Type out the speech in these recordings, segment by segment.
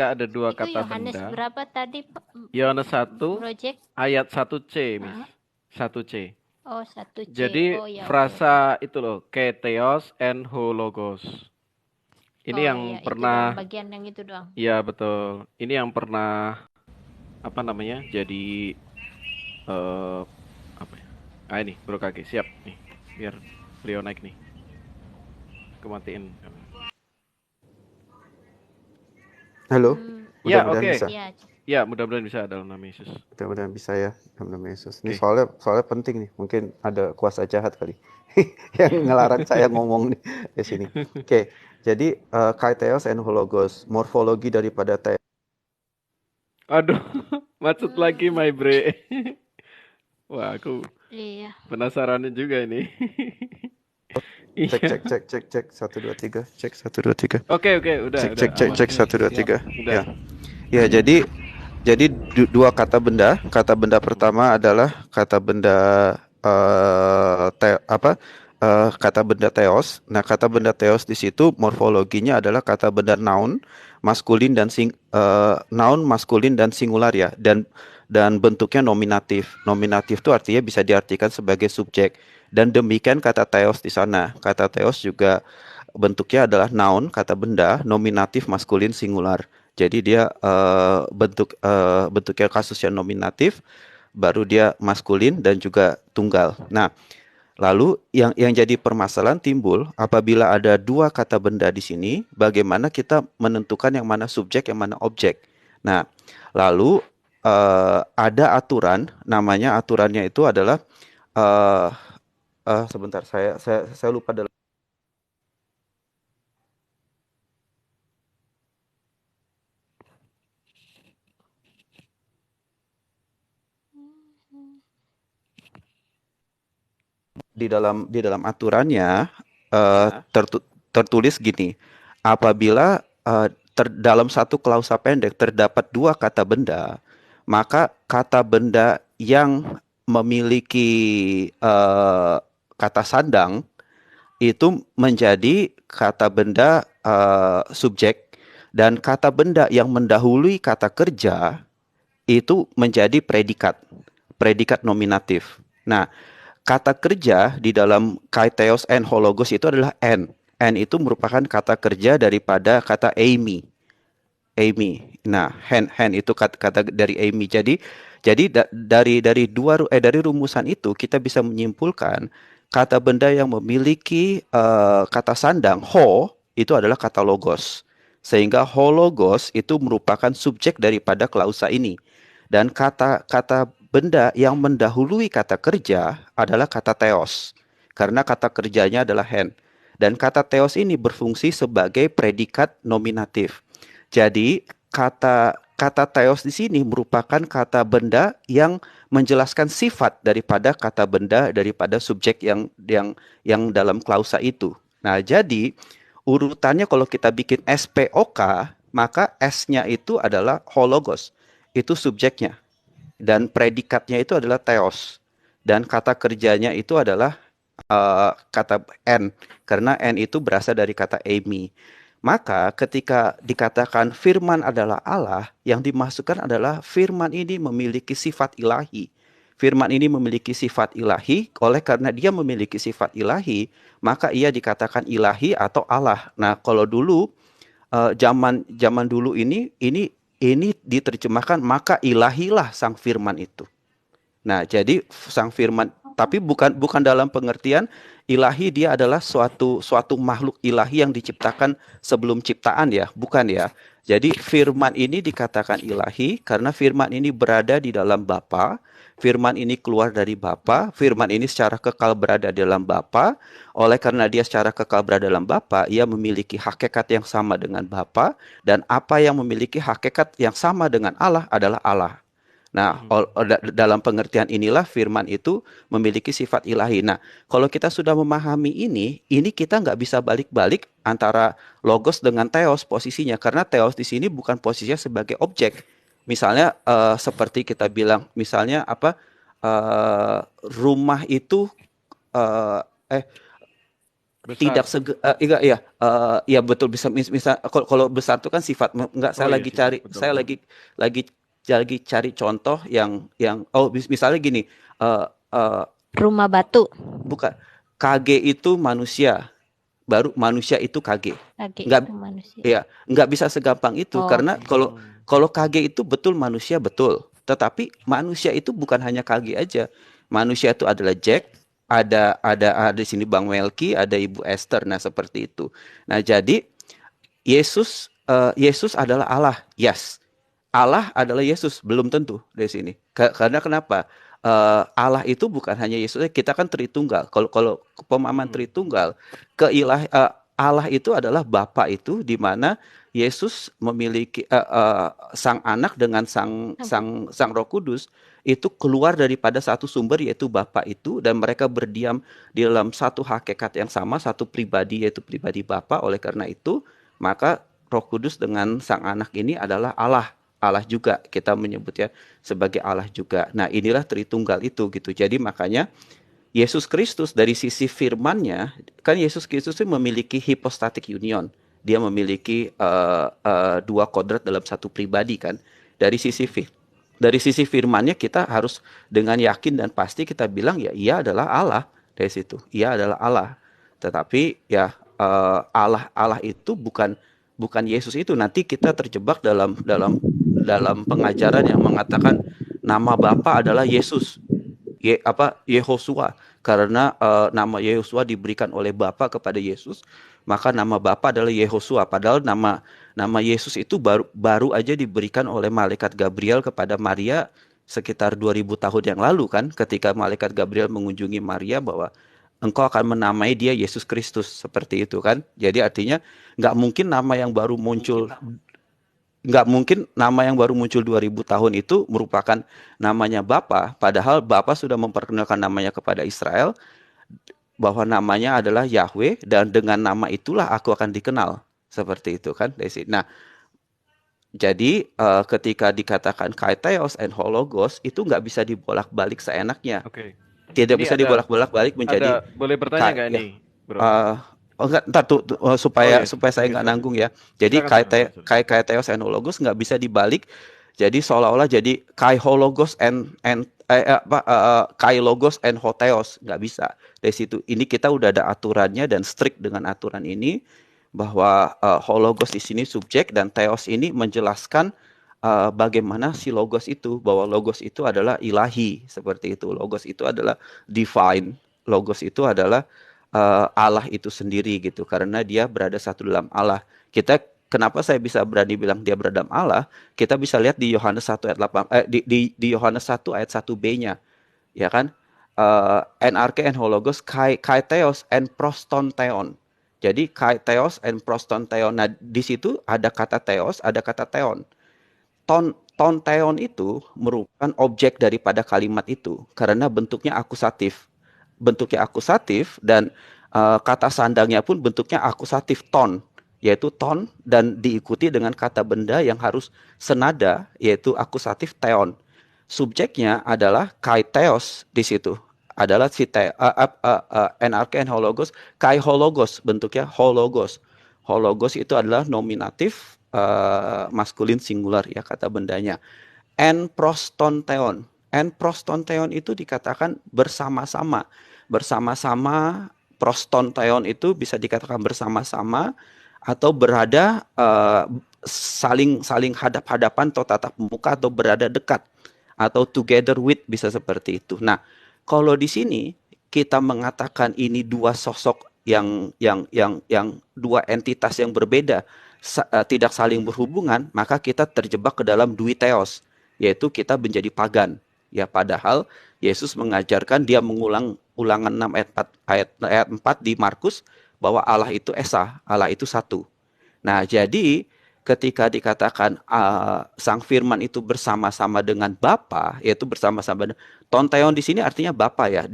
ada dua Itu kata Yohanes benda. berapa tadi, Yohanes 1 Project? ayat 1C, Miss. Hah? 1C. Oh, 1C. Jadi Oh ya, oke oke. frasa itu loh, keteos and hologos. Ini Oh yang ya, itu doang, pernah, bagian yang itu doang. ya betul. Ini yang pernah apa namanya? Jadi eh apa ya? Ah ini, Bro Kaki, siap nih. Biar beliau naik nih. Kematiin. Halo, Ya, mudah-mudahan oke. bisa. Ya, Ya, mudah-mudahan bisa dalam nama Yesus. Mudah-mudahan bisa ya, dalam nama Yesus. Ini Oke. soalnya penting nih. Mungkin ada kuasa jahat kali yang ngelarang saya ngomong nih di sini. Oke, jadi kaiteos and hologos, morfologi daripada teos. Aduh, maksud lagi my bre. Wah, aku iya. penasaran juga ini. Cek Iya. cek cek cek cek 1 2 3, cek 1 2 3. Oke, udah Cek cek cek aman. cek Oke, 1 2 3. Udah. Ya. Ya, jadi dua kata benda. Kata benda pertama adalah kata benda kata benda theos. Nah, kata benda theos di situ morfologinya adalah kata benda noun, noun maskulin dan singular ya. Dan bentuknya nominatif. Nominatif itu artinya bisa diartikan sebagai subjek. Dan demikian kata theos di sana. Kata theos juga bentuknya adalah noun, kata benda, nominatif maskulin singular. Jadi dia bentuknya kasusnya nominatif, baru dia maskulin dan juga tunggal. Nah, lalu yang jadi permasalahan timbul apabila ada dua kata benda di sini, bagaimana kita menentukan yang mana subjek, yang mana objek. Nah, lalu ada aturan, namanya aturannya itu adalah sebentar saya lupa dalam. Di dalam aturannya tertulis gini, apabila dalam satu klausa pendek terdapat dua kata benda, maka kata benda yang memiliki kata sandang itu menjadi kata benda subjek, dan kata benda yang mendahului kata kerja itu menjadi predikat nominatif. Nah, kata kerja di dalam kaiteos and hologos itu adalah n. N itu merupakan kata kerja daripada kata Amy. Nah, hand itu kata dari Amy. Jadi dari rumusan itu kita bisa menyimpulkan kata benda yang memiliki kata sandang ho itu adalah kata logos. Sehingga hologos itu merupakan subjek daripada klausa ini. Dan kata benda yang mendahului kata kerja adalah kata theos. Karena kata kerjanya adalah hand. Dan kata theos ini berfungsi sebagai predikat nominatif. Jadi kata theos di sini merupakan kata benda yang menjelaskan sifat daripada kata benda daripada subjek yang dalam klausa itu. Nah, jadi urutannya kalau kita bikin SPOK, maka S-nya itu adalah hologos. Itu subjeknya. Dan predikatnya itu adalah theos. Dan kata kerjanya itu adalah kata N. Karena N itu berasal dari kata Amy. Maka ketika dikatakan firman adalah Allah, yang dimasukkan adalah firman ini memiliki sifat ilahi. Firman ini memiliki sifat ilahi, oleh karena dia memiliki sifat ilahi, maka ia dikatakan ilahi atau Allah. Nah, kalau dulu zaman dulu ini diterjemahkan maka ilahilah sang firman itu. Nah, jadi sang firman, tapi bukan dalam pengertian ilahi dia adalah suatu makhluk ilahi yang diciptakan sebelum ciptaan ya, bukan ya. Jadi firman ini dikatakan ilahi karena firman ini berada di dalam Bapa, firman ini keluar dari Bapa, firman ini secara kekal berada di dalam Bapa. Oleh karena dia secara kekal berada dalam Bapa, ia memiliki hakikat yang sama dengan Bapa, dan apa yang memiliki hakikat yang sama dengan Allah adalah Allah. Nah, dalam pengertian inilah firman itu memiliki sifat ilahi. Nah, kalau kita sudah memahami ini kita nggak bisa balik-balik antara logos dengan theos posisinya. Karena theos di sini bukan posisinya sebagai objek. Misalnya seperti kita bilang, misalnya rumah itu tidak Besar. iya iya ya betul bisa misal kalau besar itu kan sifat enggak Oh iya sifat, betul saya betul. lagi lagi cari contoh yang misalnya gini eh eh, Rumah batu. bukan KG itu manusia baru manusia itu KG Lagi nggak itu manusia. ya nggak bisa segampang itu Oh, karena kalau Hmm. kalau KG itu betul manusia betul tetapi manusia itu bukan hanya KG aja manusia itu adalah Jack ada di sini Bang Melki ada Ibu Esther nah seperti itu nah jadi Yesus adalah Allah yes Allah adalah Yesus belum tentu dari sini karena kenapa Allah itu bukan hanya Yesus kita kan Tritunggal kalau kalau pemahaman Hmm. Tritunggal Allah itu adalah Bapa itu di mana Yesus memiliki sang anak dengan sang Roh Kudus itu keluar daripada satu sumber yaitu Bapa itu dan mereka berdiam di dalam satu hakikat yang sama satu pribadi yaitu pribadi Bapa oleh karena itu maka Roh Kudus dengan sang anak ini adalah Allah Allah juga kita menyebutnya sebagai Allah juga. Nah, inilah Tritunggal itu gitu. Jadi makanya Yesus Kristus dari sisi firman-Nya kan Yesus Kristus itu memiliki hypostatic union. Dia memiliki dua kodrat dalam satu pribadi kan. Dari sisi dari sisi firman-Nya kita harus dengan yakin dan pasti kita bilang ya ia adalah Allah dari situ. Ia adalah Allah. Tetapi ya Allah itu bukan Yesus itu nanti kita terjebak dalam pengajaran yang mengatakan nama Bapa adalah Yesus. Yehosua karena nama Yehosua diberikan oleh Bapa kepada Yesus maka nama Bapa adalah Yehosua padahal nama Yesus itu baru aja diberikan oleh malaikat Gabriel kepada Maria sekitar 2000 tahun yang lalu kan ketika malaikat Gabriel mengunjungi Maria bahwa engkau akan menamai dia Yesus Kristus seperti itu kan jadi artinya nggak mungkin nama yang baru muncul nggak mungkin nama yang baru muncul 2000 tahun itu merupakan namanya Bapa, padahal Bapa sudah memperkenalkan namanya kepada Israel bahwa namanya adalah Yahweh dan dengan nama itulah aku akan dikenal. Seperti itu kan, Desi. Nah, jadi ketika dikatakan Kaitheos and Hologos itu nggak bisa dibolak-balik seenaknya. Oke. Tidak Ini bisa dibolak-balik menjadi boleh bertanya nggak ya nih, Bro? Uh, oh enggak, ntar Oh supaya ya, supaya saya oke nggak sorry. nanggung ya. Jadi Silakan silakan Bro, sorry. kai teos enologus nggak bisa dibalik. Jadi seolah-olah jadi kai hologos and kai logos and hoteos nggak bisa. Dari situ ini kita udah ada aturannya dan strict dengan aturan ini bahwa hologos di sini subjek dan teos ini menjelaskan bagaimana si logos itu bahwa logos itu adalah ilahi seperti itu. Logos itu adalah divine. Logos itu adalah Allah itu sendiri gitu karena dia berada satu dalam Allah. Kenapa saya bisa berani bilang dia berada dalam Allah? Kita bisa lihat di Yohanes 1 ayat 8 di Yohanes 1 ayat 1b-nya ya kan? NRK and hologos kai theos and proston theon. Jadi kai theos and proston theon. Nah, di situ ada kata theos, ada kata theon. Ton theon itu merupakan objek daripada kalimat itu karena bentuknya akusatif dan kata sandangnya pun bentuknya akusatif ton yaitu ton dan diikuti dengan kata benda yang harus senada yaitu akusatif theon. Subjeknya adalah kai theos di situ adalah si NRK and hologos kai hologos bentuknya hologos. Hologos itu adalah nominatif maskulin singular ya kata bendanya. En prostonteon. En prostonteon itu dikatakan bersama-sama. Bersama-sama prostonteon itu bisa dikatakan bersama-sama atau berada saling hadap-hadapan atau tatap muka atau berada dekat atau together with bisa seperti itu. Nah, kalau di sini kita mengatakan ini dua sosok yang dua entitas yang berbeda tidak saling berhubungan, maka kita terjebak ke dalam duiteos, yaitu kita menjadi pagan. Ya, padahal Yesus mengajarkan dia mengulang ulangan 6 ayat 4 di Markus bahwa Allah itu esa, Allah itu satu. Nah, jadi ketika dikatakan sang firman itu bersama-sama dengan Bapa, yaitu bersama-sama tonteon di sini artinya Bapa ya.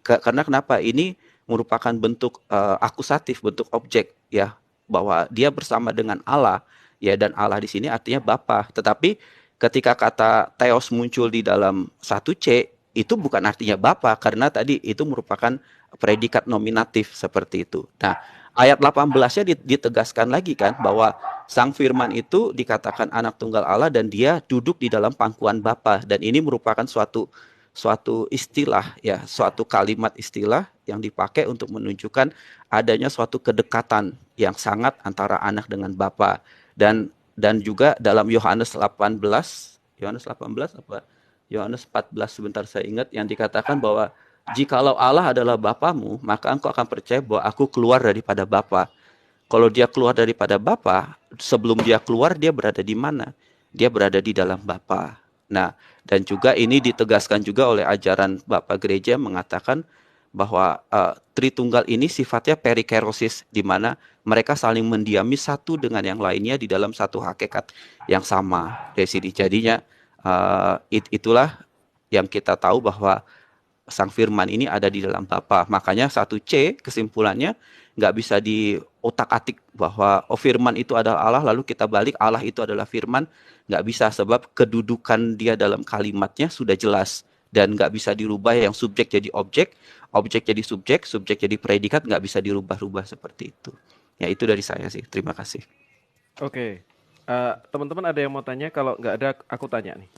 Karena kenapa? Ini merupakan bentuk akusatif, bentuk objek ya, bahwa dia bersama dengan Allah ya dan Allah di sini artinya Bapa. Tetapi ketika kata Theos muncul di dalam 1C itu bukan artinya Bapa karena tadi itu merupakan predikat nominatif seperti itu. Nah, ayat 18-nya ditegaskan lagi kan bahwa Sang Firman itu dikatakan anak tunggal Allah dan dia duduk di dalam pangkuan Bapa, dan ini merupakan suatu istilah ya, suatu kalimat istilah yang dipakai untuk menunjukkan adanya suatu kedekatan yang sangat antara anak dengan Bapa. Dan juga dalam Yohanes 18 apa Yohanes 14 sebentar saya ingat, yang dikatakan bahwa jikalau Allah adalah Bapamu, maka engkau akan percaya bahwa aku keluar daripada Bapa. Kalau dia keluar daripada Bapa, sebelum dia keluar dia berada di mana? Dia berada di dalam Bapa. Nah, dan juga ini ditegaskan juga oleh ajaran Bapak Gereja mengatakan bahwa Tritunggal ini sifatnya perikerosis, di mana mereka saling mendiami satu dengan yang lainnya di dalam satu hakikat yang sama. Dari sini jadinya itulah yang kita tahu bahwa Sang Firman ini ada di dalam Bapa. Makanya 1C kesimpulannya nggak bisa diotak-atik bahwa Firman itu adalah Allah, lalu kita balik Allah itu adalah Firman. Nggak bisa, sebab kedudukan dia dalam kalimatnya sudah jelas dan nggak bisa dirubah, yang subjek jadi objek, objek jadi subjek, subjek jadi predikat, nggak bisa dirubah-rubah seperti itu. Ya, itu dari saya sih. Terima kasih. Oke. Teman-teman ada yang mau tanya? Kalau nggak ada, aku tanya nih.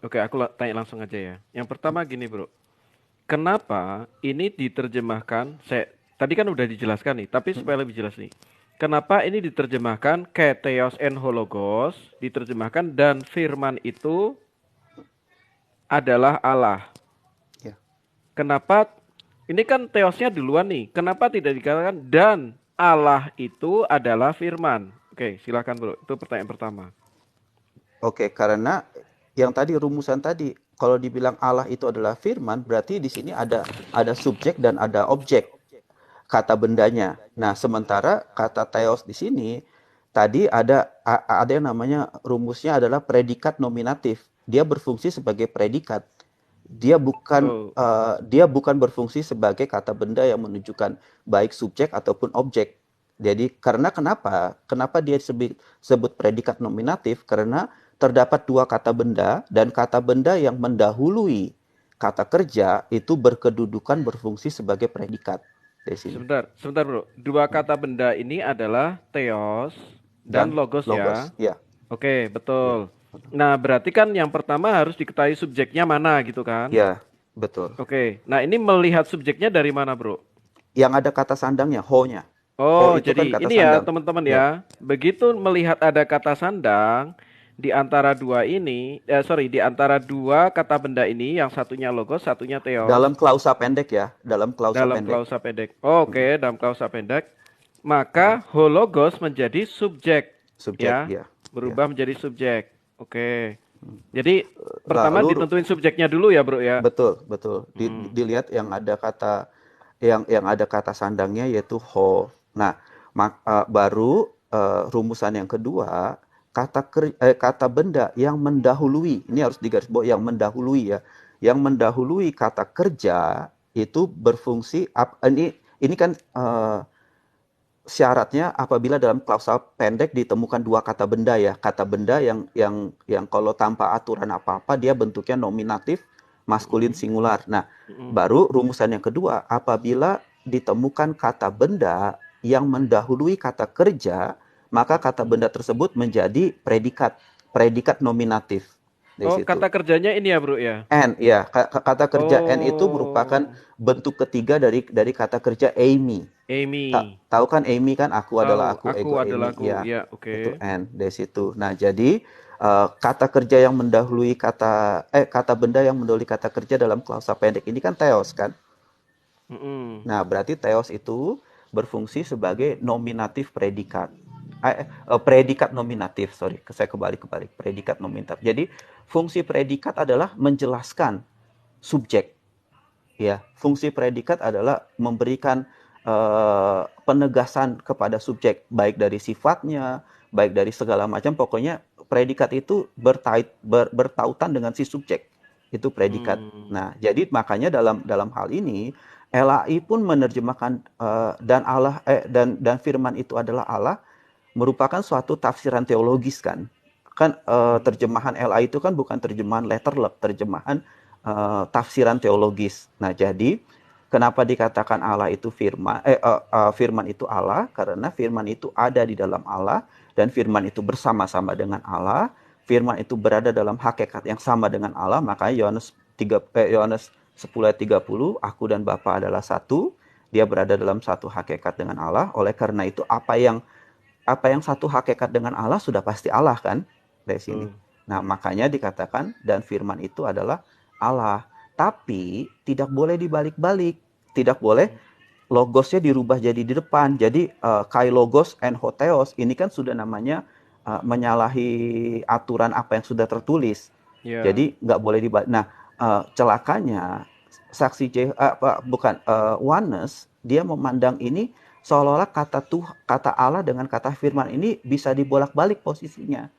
Oke, aku tanya langsung aja ya. Yang pertama gini, bro. Kenapa ini diterjemahkan, tadi kan udah dijelaskan nih, tapi supaya lebih jelas nih. Kenapa ini diterjemahkan Theos en Hologos, diterjemahkan dan firman itu adalah Allah. Ya. Kenapa, ini kan Theosnya duluan nih, kenapa tidak dikatakan dan Allah itu adalah firman? Oke, silakan bro, itu pertanyaan pertama. Oke, karena yang tadi rumusan tadi, kalau dibilang Allah itu adalah firman, berarti di sini ada subjek dan ada objek, kata bendanya. Nah, sementara kata theos di sini tadi ada yang namanya rumusnya adalah predikat nominatif. Dia berfungsi sebagai predikat. Dia bukan berfungsi sebagai kata benda yang menunjukkan baik subjek ataupun objek. Jadi karena kenapa dia sebut predikat nominatif? Karena terdapat dua kata benda, dan kata benda yang mendahului kata kerja itu berkedudukan berfungsi sebagai predikat. Sebentar bro. Dua kata benda ini adalah theos dan logos ya. Oke, betul. Nah, berarti kan yang pertama harus diketahui subjeknya mana gitu kan? Ya, betul. Oke, nah ini melihat subjeknya dari mana bro? Yang ada kata sandangnya, ho-nya. Oh, jadi kan ini sandang. Ya teman-teman ya. Begitu melihat ada kata sandang di antara dua ini, di antara dua kata benda ini, yang satunya logos, satunya theos. Dalam klausa pendek ya, dalam klausa pendek. Oke, dalam klausa pendek. Maka hologos menjadi subjek ya. Berubah menjadi subjek. Oke. Jadi pertama ditentuin subjeknya dulu ya, bro ya. Betul. Dilihat yang ada kata sandangnya yaitu ho. Nah, baru rumusan yang kedua, kata benda yang mendahului, ini harus digarisbawahi, yang mendahului ya. Yang mendahului kata kerja itu berfungsi, ini kan syaratnya apabila dalam klausa pendek ditemukan dua kata benda ya. Kata benda yang kalau tanpa aturan apa-apa dia bentuknya nominatif, maskulin singular. Nah, baru rumusan yang kedua, apabila ditemukan kata benda yang mendahului kata kerja, maka kata benda tersebut menjadi predikat nominatif. Kata kerjanya ini ya bro ya? N, ya. Kata kerja N itu merupakan bentuk ketiga dari kata kerja Amy. Tahu kan Amy kan, aku adalah aku, ego adalah Amy. Aku. Ya, oke. Itu N, dari situ. Nah, jadi kata kerja yang mendahului kata benda yang mendahului kata kerja dalam klausa pendek ini kan theos kan? Nah, berarti theos itu berfungsi sebagai nominatif predikat. Predikat nominatif, saya kebalik, predikat nominatif. Jadi fungsi predikat adalah menjelaskan subjek. Ya, fungsi predikat adalah memberikan penegasan kepada subjek, baik dari sifatnya, baik dari segala macam. Pokoknya predikat itu bertautan dengan si subjek. Itu predikat. Nah, jadi makanya dalam hal ini LAI pun menerjemahkan dan firman itu adalah Allah, merupakan suatu tafsiran teologis kan terjemahan LA itu kan bukan terjemahan letterlek, terjemahan tafsiran teologis. Nah, jadi kenapa dikatakan Allah itu firman, firman itu Allah? Karena firman itu ada di dalam Allah dan firman itu bersama-sama dengan Allah. Firman itu berada dalam hakikat yang sama dengan Allah. Makanya Yohanes 10 ayat 30, aku dan Bapa adalah satu. Dia berada dalam satu hakikat dengan Allah. Oleh karena itu apa yang satu hakikat dengan Allah sudah pasti Allah kan dari sini. Nah, makanya dikatakan dan firman itu adalah Allah. Tapi tidak boleh dibalik-balik. Tidak boleh logosnya dirubah jadi di depan. Jadi kai logos and hotheos ini kan sudah namanya menyalahi aturan apa yang sudah tertulis. Jadi nggak boleh dibalik. Nah, celakanya saksi Yohanes dia memandang ini seolah-olah kata Allah dengan kata firman ini bisa dibolak-balik posisinya.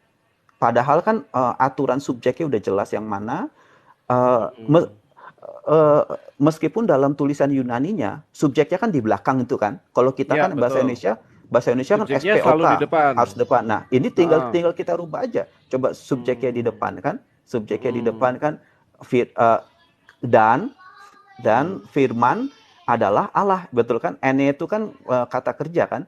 Padahal kan aturan subjeknya udah jelas yang mana. Meskipun dalam tulisan Yunaninya subjeknya kan di belakang itu kan. Kalau kita kan bahasa Indonesia kan subjeknya SPOK selalu di depan. harus depan. Nah, ini tinggal kita rubah aja. Coba subjeknya di depan kan. Subjeknya di depan kan dan firman adalah Allah, betul kan? N itu kan kata kerja kan?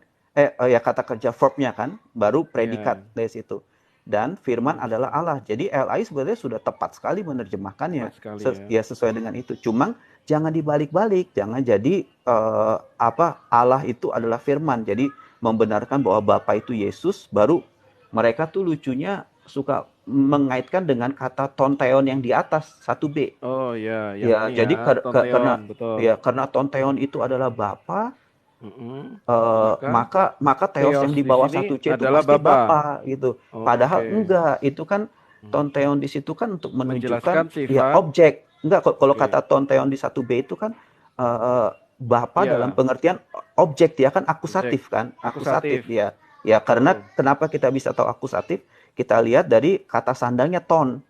Kata kerja verbnya kan, baru predikat dari situ. Dan firman adalah Allah. Jadi LAI sebenarnya sudah tepat sekali menerjemahkannya. Sesuai dengan itu. Cuma jangan dibalik-balik, jangan jadi Allah itu adalah firman. Jadi membenarkan bahwa Bapa itu Yesus, baru mereka tuh lucunya suka mengaitkan dengan kata tonteon yang di atas 1B. Oh ya, jadi karena tonteon itu adalah Bapa, maka teos yang di bawah 1C itu pasti Bapa gitu. Padahal enggak, itu kan tonteon di situ kan untuk menunjukkan objek. Enggak, kalau kata tonteon di 1B itu kan Bapa dalam pengertian objek, dia kan akusatif kan? Akusatif ya. Ya, karena kenapa kita bisa tahu akusatif? Kita lihat dari kata sandangnya ton,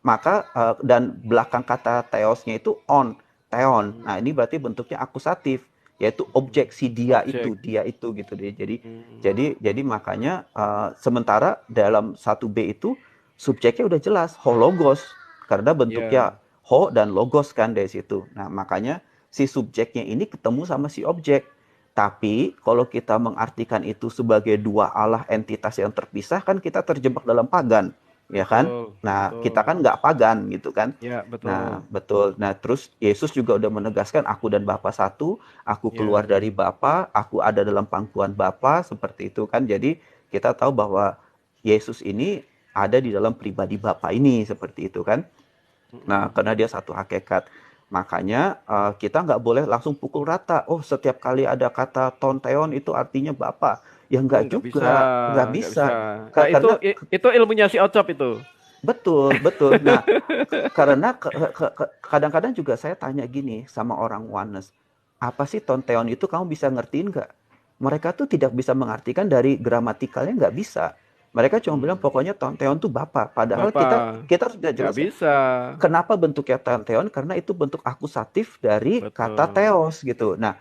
maka dan belakang kata teosnya itu teon. Nah, ini berarti bentuknya akusatif, yaitu objek si dia itu gitu deh. Jadi makanya sementara dalam 1B itu subjeknya udah jelas hologos, karena bentuknya ho dan logos kan dari situ. Nah, makanya si subjeknya ini ketemu sama si objek. Tapi kalau kita mengartikan itu sebagai dua Allah entitas yang terpisah, kan kita terjebak dalam pagan, ya kan? Kita kan nggak pagan gitu kan? Ya, betul. Nah, betul. Nah, terus Yesus juga udah menegaskan, aku dan Bapa satu, aku keluar dari Bapa, aku ada dalam pangkuan Bapa, seperti itu kan? Jadi kita tahu bahwa Yesus ini ada di dalam pribadi Bapa ini, seperti itu kan? Nah, karena dia satu hakikat. Makanya kita nggak boleh langsung pukul rata. Oh, setiap kali ada kata tonteon itu artinya Bapa. Ya nggak bisa. Nah, itu ilmunya si Ocop itu. Betul. Nah, karena kadang-kadang juga saya tanya gini sama orang Oneness, apa sih tonteon itu, kamu bisa ngertiin nggak? Mereka tuh tidak bisa mengartikan dari gramatikalnya, nggak bisa. Mereka cuma bilang pokoknya tonteon tuh Bapa. Padahal kita sudah jelas. Bisa. Kenapa bentuknya tonteon? Karena itu bentuk akusatif dari kata teos gitu. Nah,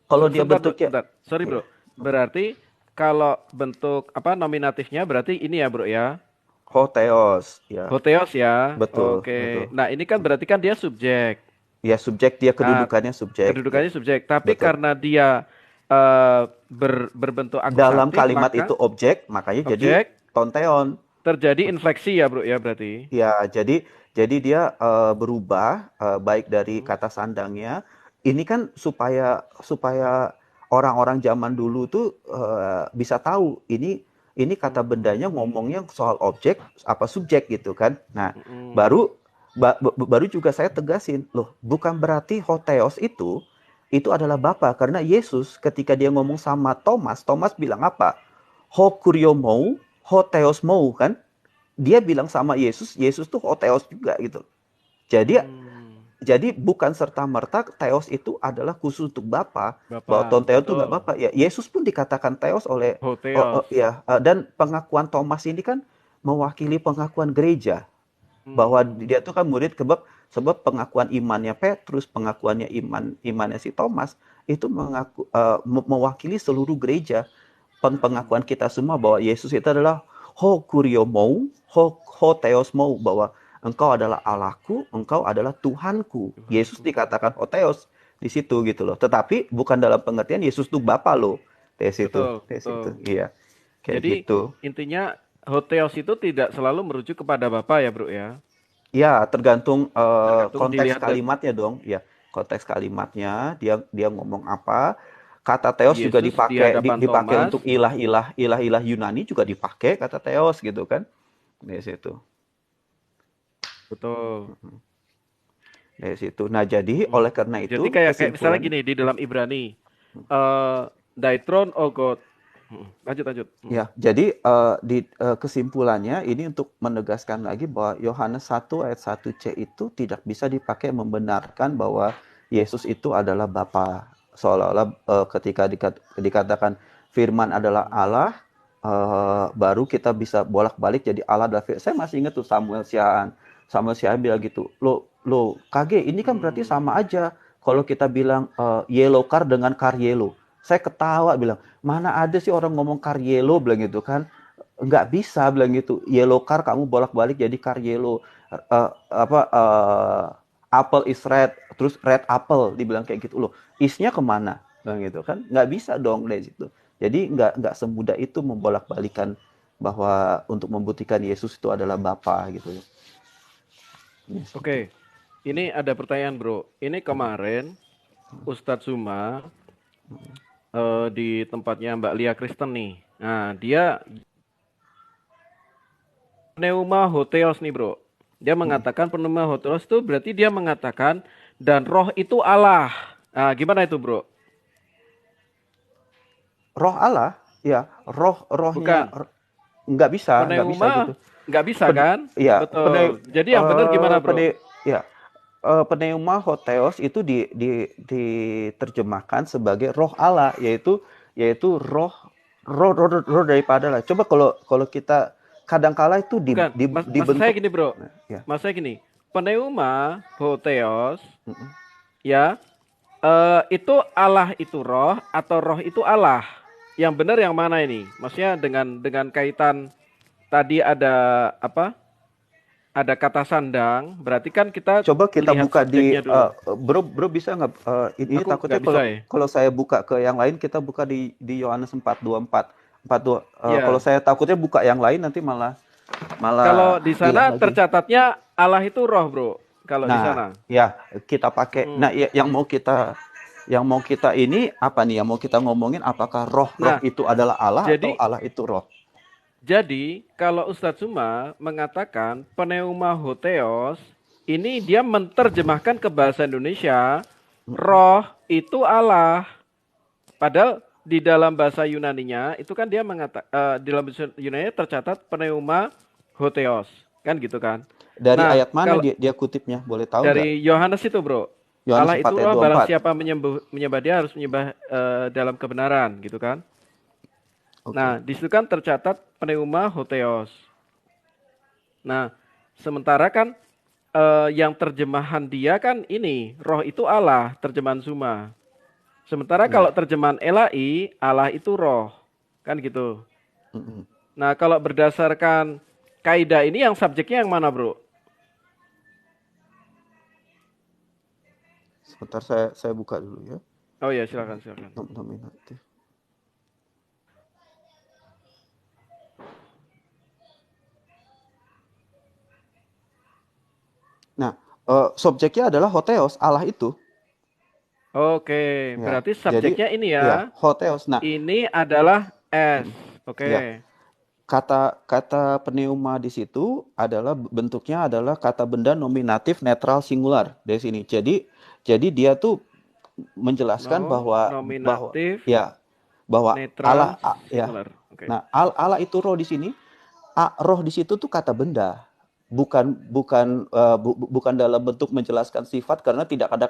kalau dia bentuknya sorry bro, berarti kalau bentuk nominatifnya berarti ini ya bro ya? Hotheos ya. Hotheos ya. Betul. Oke. Nah, ini kan berarti kan dia subjek. Ya, subjek, dia kedudukannya subjek. Kedudukannya subjek, tapi karena dia berbentuk akusatif, dalam kalimat itu objek, makanya jadi tonteon. Terjadi infleksi ya bro ya berarti. Ya, jadi dia berubah baik dari kata sandangnya. Ini kan supaya orang-orang zaman dulu tuh bisa tahu ini kata bendanya ngomongnya soal objek apa subjek gitu kan. Nah, baru juga saya tegasin, loh, bukan berarti hotheos itu adalah Bapa, karena Yesus ketika dia ngomong sama Thomas bilang apa? Ho kuriomou, ho theosmou kan? Dia bilang sama Yesus tuh ho theos juga gitu. Jadi bukan serta-merta theos itu adalah khusus untuk Bapa. Bahwa tonteon itu nggak Bapa. Ya, Yesus pun dikatakan theos oleh dan pengakuan Thomas ini kan mewakili pengakuan gereja. Bahwa dia tuh kan murid sebab pengakuan imannya Petrus, pengakuannya imannya si Thomas itu mewakili seluruh gereja. Pengakuan kita semua bahwa Yesus itu adalah ho kuriomou, ho theosmou, bahwa engkau adalah Allahku, engkau adalah Tuhanku. Yesus dikatakan Hotheos di situ gitu loh. Tetapi bukan dalam pengertian Yesus tuh Bapa loh. Betul, Tes itu. betul. Iya, kayak Jadi gitu. intinya hoteos itu tidak selalu merujuk kepada Bapa ya, Bro ya. Ya, tergantung Tergantung konteks dilihat dari kalimatnya dong. Ya, konteks kalimatnya dia dia ngomong apa. Kata theos juga Yesus di hadapan dipakai Thomas. untuk ilah-ilah Yunani juga dipakai kata theos gitu kan. Dari situ. Betul. Dari situ. Nah, jadi Hmm. oleh karena Jadi itu kayak misalnya kesimpulan gini di dalam Ibrani, Thy throne, oh God. Lanjut, lanjut. ya, jadi kesimpulannya ini untuk menegaskan lagi bahwa Yohanes 1 ayat 1c itu tidak bisa dipakai membenarkan bahwa Yesus itu adalah Bapa. Seolah-olah ketika dikatakan firman adalah Allah, baru kita bisa bolak-balik jadi Allah adalah firman. Saya masih ingat tuh Samuel Siaan. Samuel Siaan bilang gitu, lo KG ini kan berarti sama aja. Kalau kita bilang yellow car dengan car yellow. Saya ketawa bilang, mana ada sih orang ngomong car yellow bilang gitu kan. Nggak bisa bilang gitu. Yellow car kamu bolak-balik jadi car yellow. Apple is red, terus red apple dibilang kayak gitu loh. Isnya kemana? Bilang gitu kan. Nggak bisa dong dari situ. Jadi nggak semudah itu membolak-balikan bahwa untuk membuktikan Yesus itu adalah Bapa gitu loh. Yes, gitu. Oke, ini ada pertanyaan bro. Ini kemarin Ustadz Zuma di tempatnya Mbak Lia Kristen nih. Nah, dia pneuma hotheos nih bro. Dia mengatakan pneuma hotheos itu berarti dia mengatakan dan roh itu Allah. Nah, gimana itu bro? Roh Allah, ya rohnya Bukan. nggak bisa Pneuma gitu. nggak bisa kan? Ya, Betul. Jadi yang benar gimana bro? ya, pneuma hotheos itu diterjemahkan sebagai roh Allah, yaitu roh daripada Allah. Coba kalau kita kadangkala itu Bukan. Maksud saya dibentuk. gini bro. Ya. Maksud saya gini. Pneuma hotheos Mm-mm. ya itu Allah itu roh atau roh itu Allah? Yang benar yang mana ini? Maksudnya dengan kaitan tadi ada apa? Ada kata sandang, berarti kan kita Coba kita lihat buka di subjeknya dulu. bro bisa nggak ini Aku takutnya nggak bisa ya. kalau saya buka ke yang lain kita buka di Yohanes 4:24. 42 kalau Ya, saya takutnya buka yang lain nanti malah kalau di hilang sana lagi. tercatatnya Allah itu roh, bro. Kalau di Nah, sana. ya kita pakai. Mm-mm. Nah, yang mau kita ini apa nih? Yang mau kita ngomongin apakah roh Nah, itu adalah Allah atau jadi Allah itu roh? kalau Ustadz Suma mengatakan pneuma hotheos, ini dia menerjemahkan ke bahasa Indonesia, roh itu Allah. Padahal di dalam bahasa Yunaninya itu kan dia mengatakan di dalam bahasa Yunani tercatat pneuma hotheos, kan gitu kan. Dari Nah, ayat mana kalau dia kutipnya? Boleh tahu nggak? dari Yohanes itu, bro. Yohanes Allah 4 itu ayat roh, barang 24. siapa menyembah dia harus menyembah dalam kebenaran, gitu kan. Oke. Nah, di situ kan tercatat pneuma hotheos. Nah, sementara kan yang terjemahan dia kan ini, roh itu Allah, terjemahan Suma. Sementara Ya. kalau terjemahan LAI, Allah itu roh. Kan gitu. Mm-mm. Nah, kalau berdasarkan kaidah ini yang subjeknya yang mana, bro? Sebentar saya buka dulu ya. Oh ya, silakan, silakan. Nominatif. Nah, subjeknya adalah hotheos, Allah itu. Oke, Ya. berarti Jadi subjeknya ini ya, ya. hotheos. Nah, Ini adalah S. ya, Oke. kata pneuma di situ adalah bentuknya adalah kata benda nominatif netral singular dari sini. Jadi dia tuh menjelaskan No, bahwa nominatif, ya bahwa netral, ya. singular. Oke. Nah, Allah itu roh di sini. Roh di situ tuh kata benda. Bukan dalam bentuk menjelaskan sifat karena tidak ada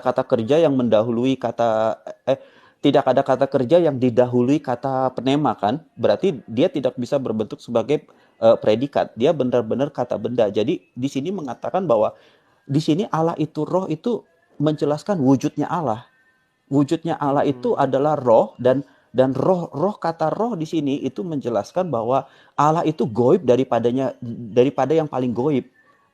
kata kerja yang mendahului kata tidak ada kata kerja yang didahului kata pnema kan, berarti dia tidak bisa berbentuk sebagai predikat, dia benar-benar kata benda. Jadi di sini mengatakan bahwa di sini Allah itu roh itu menjelaskan wujudnya Allah itu adalah roh, dan roh kata roh di sini itu menjelaskan bahwa Allah itu goib daripada yang paling goib.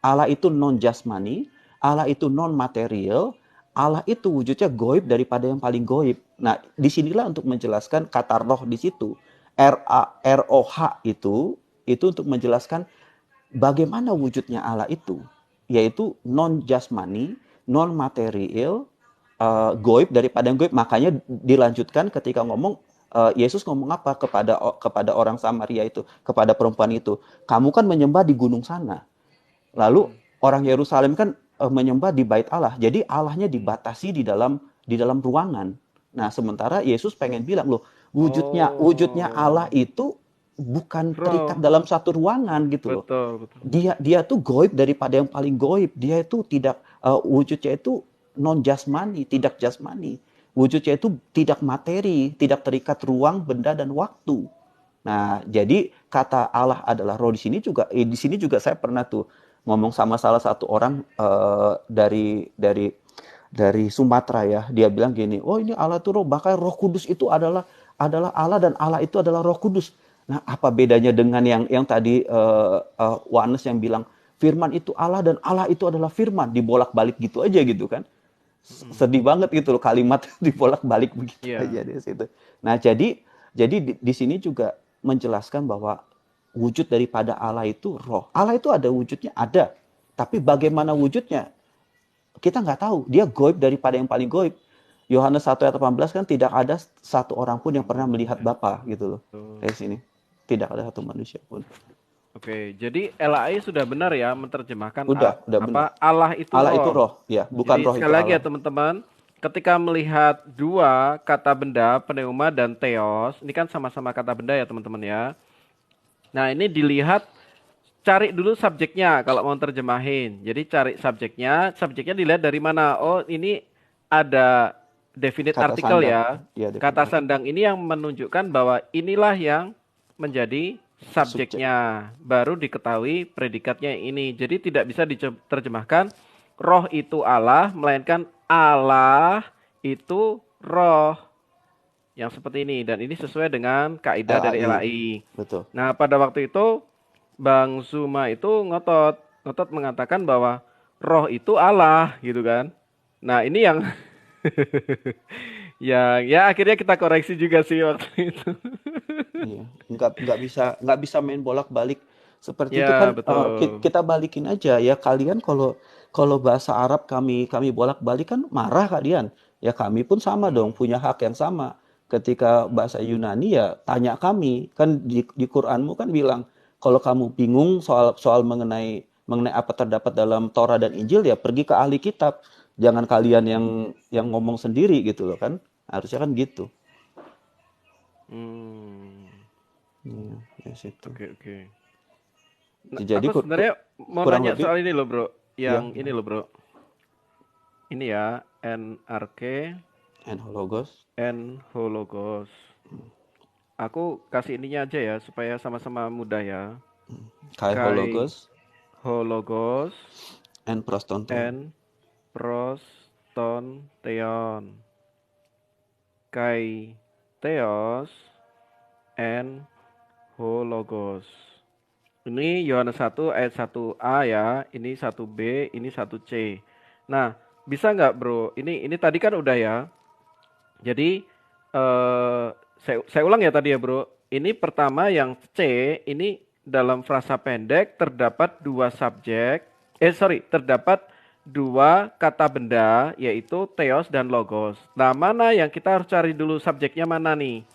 Allah itu non jasmani, Allah itu non material, Allah itu wujudnya goib daripada yang paling goib. Nah, disinilah untuk menjelaskan kata roh di situ. ROH itu untuk menjelaskan bagaimana wujudnya Allah itu, yaitu non jasmani, non material, goib daripada yang goib. Makanya dilanjutkan ketika ngomong, Yesus ngomong apa kepada orang Samaria itu, kepada perempuan itu, kamu kan menyembah di gunung sana, lalu orang Yerusalem kan menyembah di bait Allah. Jadi Allahnya dibatasi di dalam ruangan. Nah, sementara Yesus pengen bilang, loh, wujudnya Allah itu bukan terikat Roh. dalam satu ruangan gitu loh. Betul, betul. Dia tuh goib daripada yang paling goib. Dia itu tidak wujudnya itu non jasmani, tidak jasmani. Wujudnya itu tidak materi, tidak terikat ruang, benda dan waktu. Nah, jadi kata Allah adalah roh di sini juga saya pernah tuh ngomong sama salah satu orang dari Sumatera ya. Dia bilang gini, "Oh, ini Allah itu roh, bahkan Roh Kudus itu adalah Allah dan Allah itu adalah Roh Kudus." Nah, apa bedanya dengan yang tadi Wanes yang bilang firman itu Allah dan Allah itu adalah firman, dibolak-balik gitu aja gitu kan. Sedih banget gitu loh kalimat dibolak-balik begitu aja di situ. Nah, jadi di sini juga menjelaskan bahwa wujud daripada Allah itu roh. Allah itu ada wujudnya, ada. Tapi bagaimana wujudnya? Kita nggak tahu. Dia goib daripada yang paling goib. Yohanes 1 ayat 18 kan tidak ada satu orang pun yang pernah melihat Bapa gitu loh. Dari sini. Tidak ada satu manusia pun. Oke, jadi LAI sudah benar ya menerjemahkan Udah benar. Allah itu Allah roh. itu roh, ya, bukan jadi, roh itu sekali lagi Allah. ya teman-teman, ketika melihat dua kata benda, pneuma dan theos, ini kan sama-sama kata benda ya teman-teman ya. Nah, ini dilihat, cari dulu subjeknya kalau mau terjemahin. Jadi cari subjeknya dilihat dari mana? Oh, ini ada definite Kata artikel sandang. ya. Ya, definite Kata sandang ini yang menunjukkan bahwa inilah yang menjadi subjeknya. Baru diketahui predikatnya ini. Jadi tidak bisa diterjemahkan roh itu Allah, melainkan Allah itu roh. Yang seperti ini. Dan ini sesuai dengan kaidah dari LAI. Betul. Nah, pada waktu itu Bang Zuma itu ngotot mengatakan bahwa roh itu Allah gitu kan. Nah, ini yang yang ya akhirnya kita koreksi juga sih waktu itu. Iya, nggak bisa main bolak-balik seperti itu Ya, kan. betul. Kita balikin aja ya, kalian kalau bahasa Arab kami bolak-balik kan marah kalian. Ya kami pun sama dong, punya hak yang sama. Ketika bahasa Yunani ya tanya kami. Kan di Qur'anmu kan bilang kalau kamu bingung soal mengenai apa terdapat dalam Torah dan Injil ya pergi ke ahli kitab. Jangan kalian yang ngomong sendiri gitu loh kan. Harusnya kan gitu. Ya situ. Oke. Nah, Jadi aku sebenarnya mau kurang nanya lebih soal ini loh, Bro. Yang ya, ini loh, Bro. Ini ya, NRK and hologos. Aku kasih ininya aja ya supaya sama-sama mudah ya. Kai hologos and prostonteon. Kai theos and hologos. Ini Yohanes 1 ayat 1a ya, ini 1b, ini 1c. Nah, bisa nggak bro? Ini tadi kan udah ya. Jadi saya ulang ya tadi ya bro. Ini pertama yang C, ini dalam frasa pendek terdapat terdapat dua kata benda yaitu theos dan logos. Nah, mana yang kita harus cari dulu subjeknya mana nih?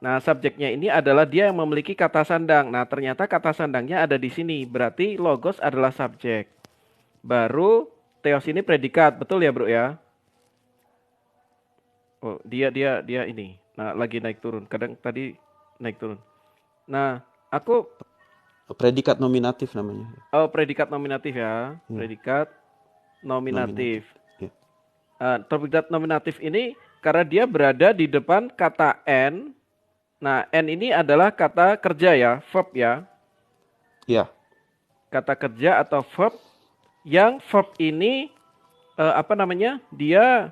Nah, subjeknya ini adalah dia yang memiliki kata sandang. Nah, ternyata kata sandangnya ada di sini. Berarti logos adalah subjek. Baru theos ini predikat, betul ya, Bro ya? Oh, dia ini. Nah, lagi naik turun. Kadang tadi naik turun. Nah, aku predikat nominatif namanya. Oh, predikat nominatif ya. Predikat nominatif. Predikat nominatif ini karena dia berada di depan kata n. Nah, n ini adalah kata kerja ya, verb ya. Iya. Kata kerja atau verb yang verb ini Dia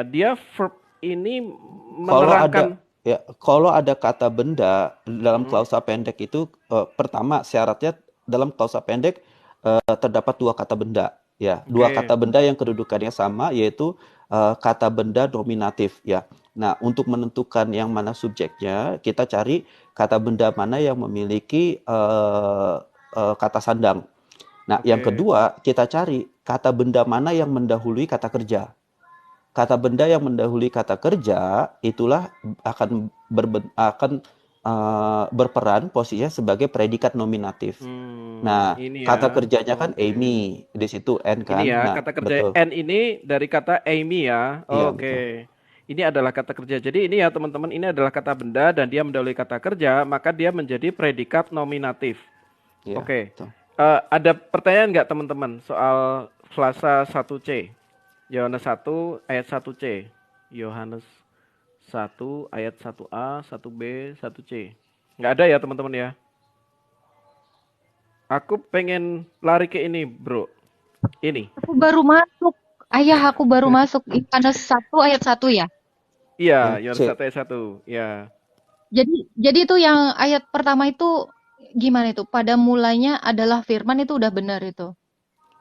dia verb ini menerangkan. Kalau ada kata benda dalam klausa pendek itu pertama syaratnya dalam klausa pendek terdapat dua kata benda ya, dua Oke. kata benda yang kedudukannya sama, yaitu kata benda nominatif ya. Nah, untuk menentukan yang mana subjeknya, kita cari kata benda mana yang memiliki kata sandang. Nah, yang Oke. kedua, kita cari kata benda mana yang mendahului kata kerja. Kata benda yang mendahului kata kerja itulah akan berperan posisinya sebagai predikat nominatif. Nah, Ini kata ya. kerjanya kan Oke. Amy, di situ N Ini kan? ya, Nah, kata kerja betul. N ini dari kata Amy ya. Iya, betul. Oke. Ini adalah kata kerja. Jadi ini ya teman-teman, ini adalah kata benda dan dia mendahului kata kerja, maka dia menjadi predikat nominatif. Iya, Oke. betul. Ada pertanyaan nggak teman-teman soal Selasa 1C? Yohanes 1 ayat 1C. Yohanes 1 ayat 1A, 1B, 1C. Nggak ada ya teman-teman ya? Aku pengen lari ke ini, bro. Ini. Aku baru masuk. Ayah, aku baru masuk. Yohanes 1 ayat 1 ya. Iya, Yang Yohanes C. 1 ayat 1. Ya. Jadi itu yang ayat pertama itu gimana itu? Pada mulanya adalah firman, itu udah benar itu.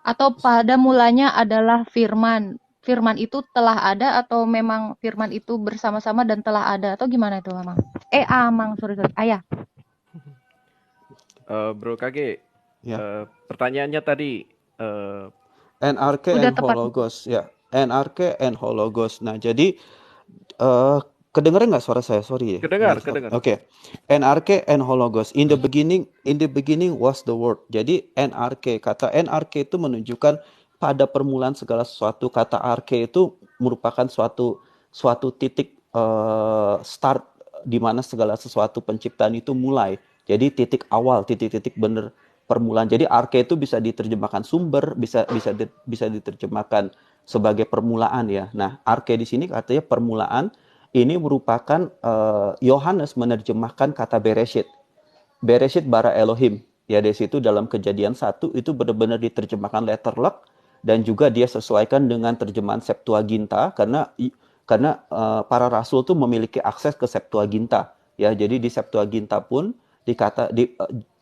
Atau pada mulanya adalah firman. Firman itu telah ada atau memang firman itu bersama-sama dan telah ada atau gimana itu, Amang? Amang, sorry. Ayah. Bro KG, Ya. pertanyaannya tadi, eh, NRK Udah and tepat. Hologos ya. NRK and Hologos. Nah, jadi kedengeran nggak suara saya? Sorry ya. kedengar, Ini kedengar. Oke. NRK and Hologos. In the beginning was the word. Jadi NRK, kata NRK itu menunjukkan pada permulaan segala sesuatu. Kata arke itu merupakan suatu titik start di mana segala sesuatu penciptaan itu mulai. Jadi titik awal, titik-titik benar permulaan. Jadi arke itu bisa diterjemahkan sumber, bisa diterjemahkan sebagai permulaan ya. Nah, arke di sini artinya permulaan. Ini merupakan Yohanes menerjemahkan kata Bereshit. Bereshit bara Elohim. Ya, dari situ dalam Kejadian 1 itu benar-benar diterjemahkan letterlock dan juga dia sesuaikan dengan terjemahan Septuaginta karena para rasul tuh memiliki akses ke Septuaginta. Ya, jadi di Septuaginta pun di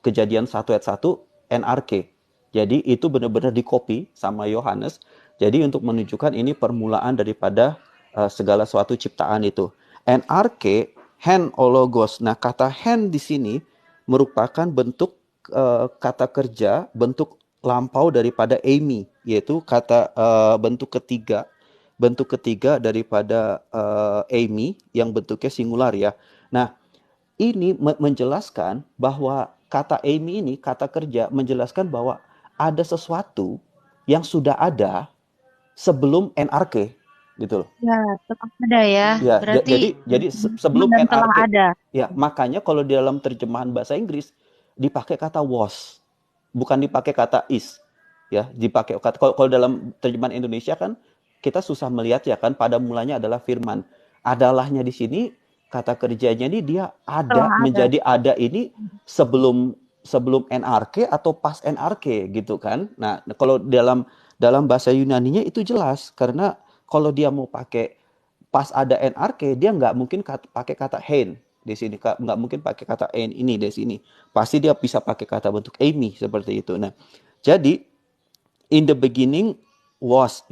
Kejadian 1 ayat 1 NRK. Jadi itu benar-benar dikopi sama Yohanes. Jadi untuk menunjukkan ini permulaan daripada segala suatu ciptaan itu. NRK, hen ologos. Nah, kata hen di sini merupakan bentuk kata kerja, bentuk lampau daripada Amy, yaitu kata bentuk ketiga daripada Amy yang bentuknya singular ya. Nah, ini menjelaskan bahwa kata Amy ini, kata kerja, menjelaskan bahwa ada sesuatu yang sudah ada sebelum NRK, gitu loh. Ya, tetap ada ya. Ya, Berarti jadi sebelum dan telah NRK, ada. ya makanya kalau di dalam terjemahan bahasa Inggris dipakai kata was, bukan dipakai kata is, ya dipakai kata kalau dalam terjemahan Indonesia kan kita susah melihat ya kan pada mulanya adalah firman, adalahnya di sini kata kerjanya ini dia Telah ada ada. menjadi ada ini sebelum NRK atau pas NRK gitu kan. Nah, kalau dalam bahasa Yunaninya itu jelas karena kalau dia mau pakai pas ada NRK dia nggak mungkin pakai kata hen di sini, nggak mungkin pakai kata n ini di sini, pasti dia bisa pakai kata bentuk Amy seperti itu. Nah, jadi in the beginning was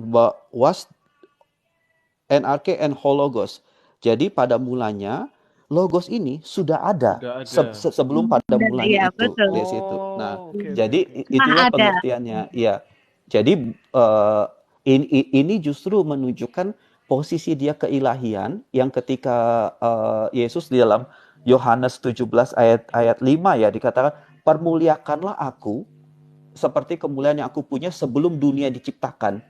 NRK and hologos. Jadi pada mulanya logos ini sudah ada Sudah ada. sebelum pada mulanya Iya, itu betul. di situ. Nah, Oke, jadi oke. itulah Ada. pengertiannya. Ya, jadi ini justru menunjukkan posisi dia keilahian yang ketika Yesus di dalam Yohanes 17 ayat 5 ya dikatakan, permuliakanlah aku seperti kemuliaan yang aku punya sebelum dunia diciptakan.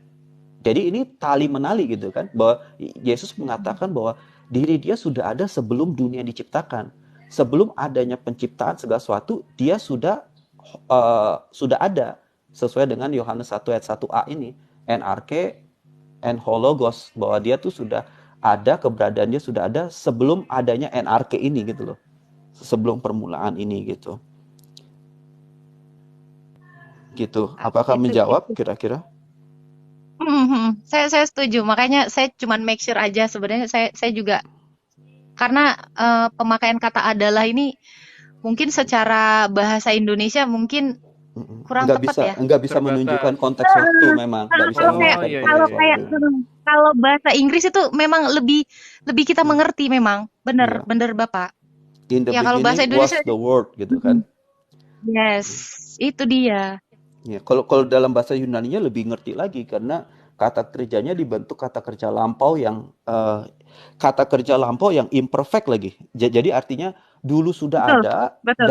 Jadi ini tali menali gitu kan, bahwa Yesus mengatakan bahwa diri dia sudah ada sebelum dunia diciptakan. Sebelum adanya penciptaan segala sesuatu, dia sudah ada sesuai dengan Yohanes 1 ayat 1a ini. NRK and hologos, bahwa dia tuh sudah ada, keberadaannya sudah ada sebelum adanya NRK ini gitu loh. Sebelum permulaan ini gitu. Gitu. Apakah menjawab kira-kira? Saya setuju. Makanya saya cuman make sure aja sebenarnya saya juga karena pemakaian kata adalah ini mungkin secara bahasa Indonesia mungkin kurang Nggak tepat bisa, ya. nggak bisa menunjukkan Terbatas. konteks waktu memang, nggak bisa Kalau kayak Oh menunjukkan iya iya kalau konteks iya kayak waktu. iya. kalau bahasa Inggris itu memang lebih lebih kita Hmm, mengerti memang. Bener, Iya. bener Bapak. In the Ya kalau bahasa beginning Indonesia was the word gitu kan. yes, itu dia. Ya, kalau kalau dalam bahasa Yunaninya lebih ngerti lagi karena kata kerjanya dibentuk kata kerja lampau yang kata kerja lampau yang imperfect lagi. Jadi artinya dulu sudah Betul, ada betul.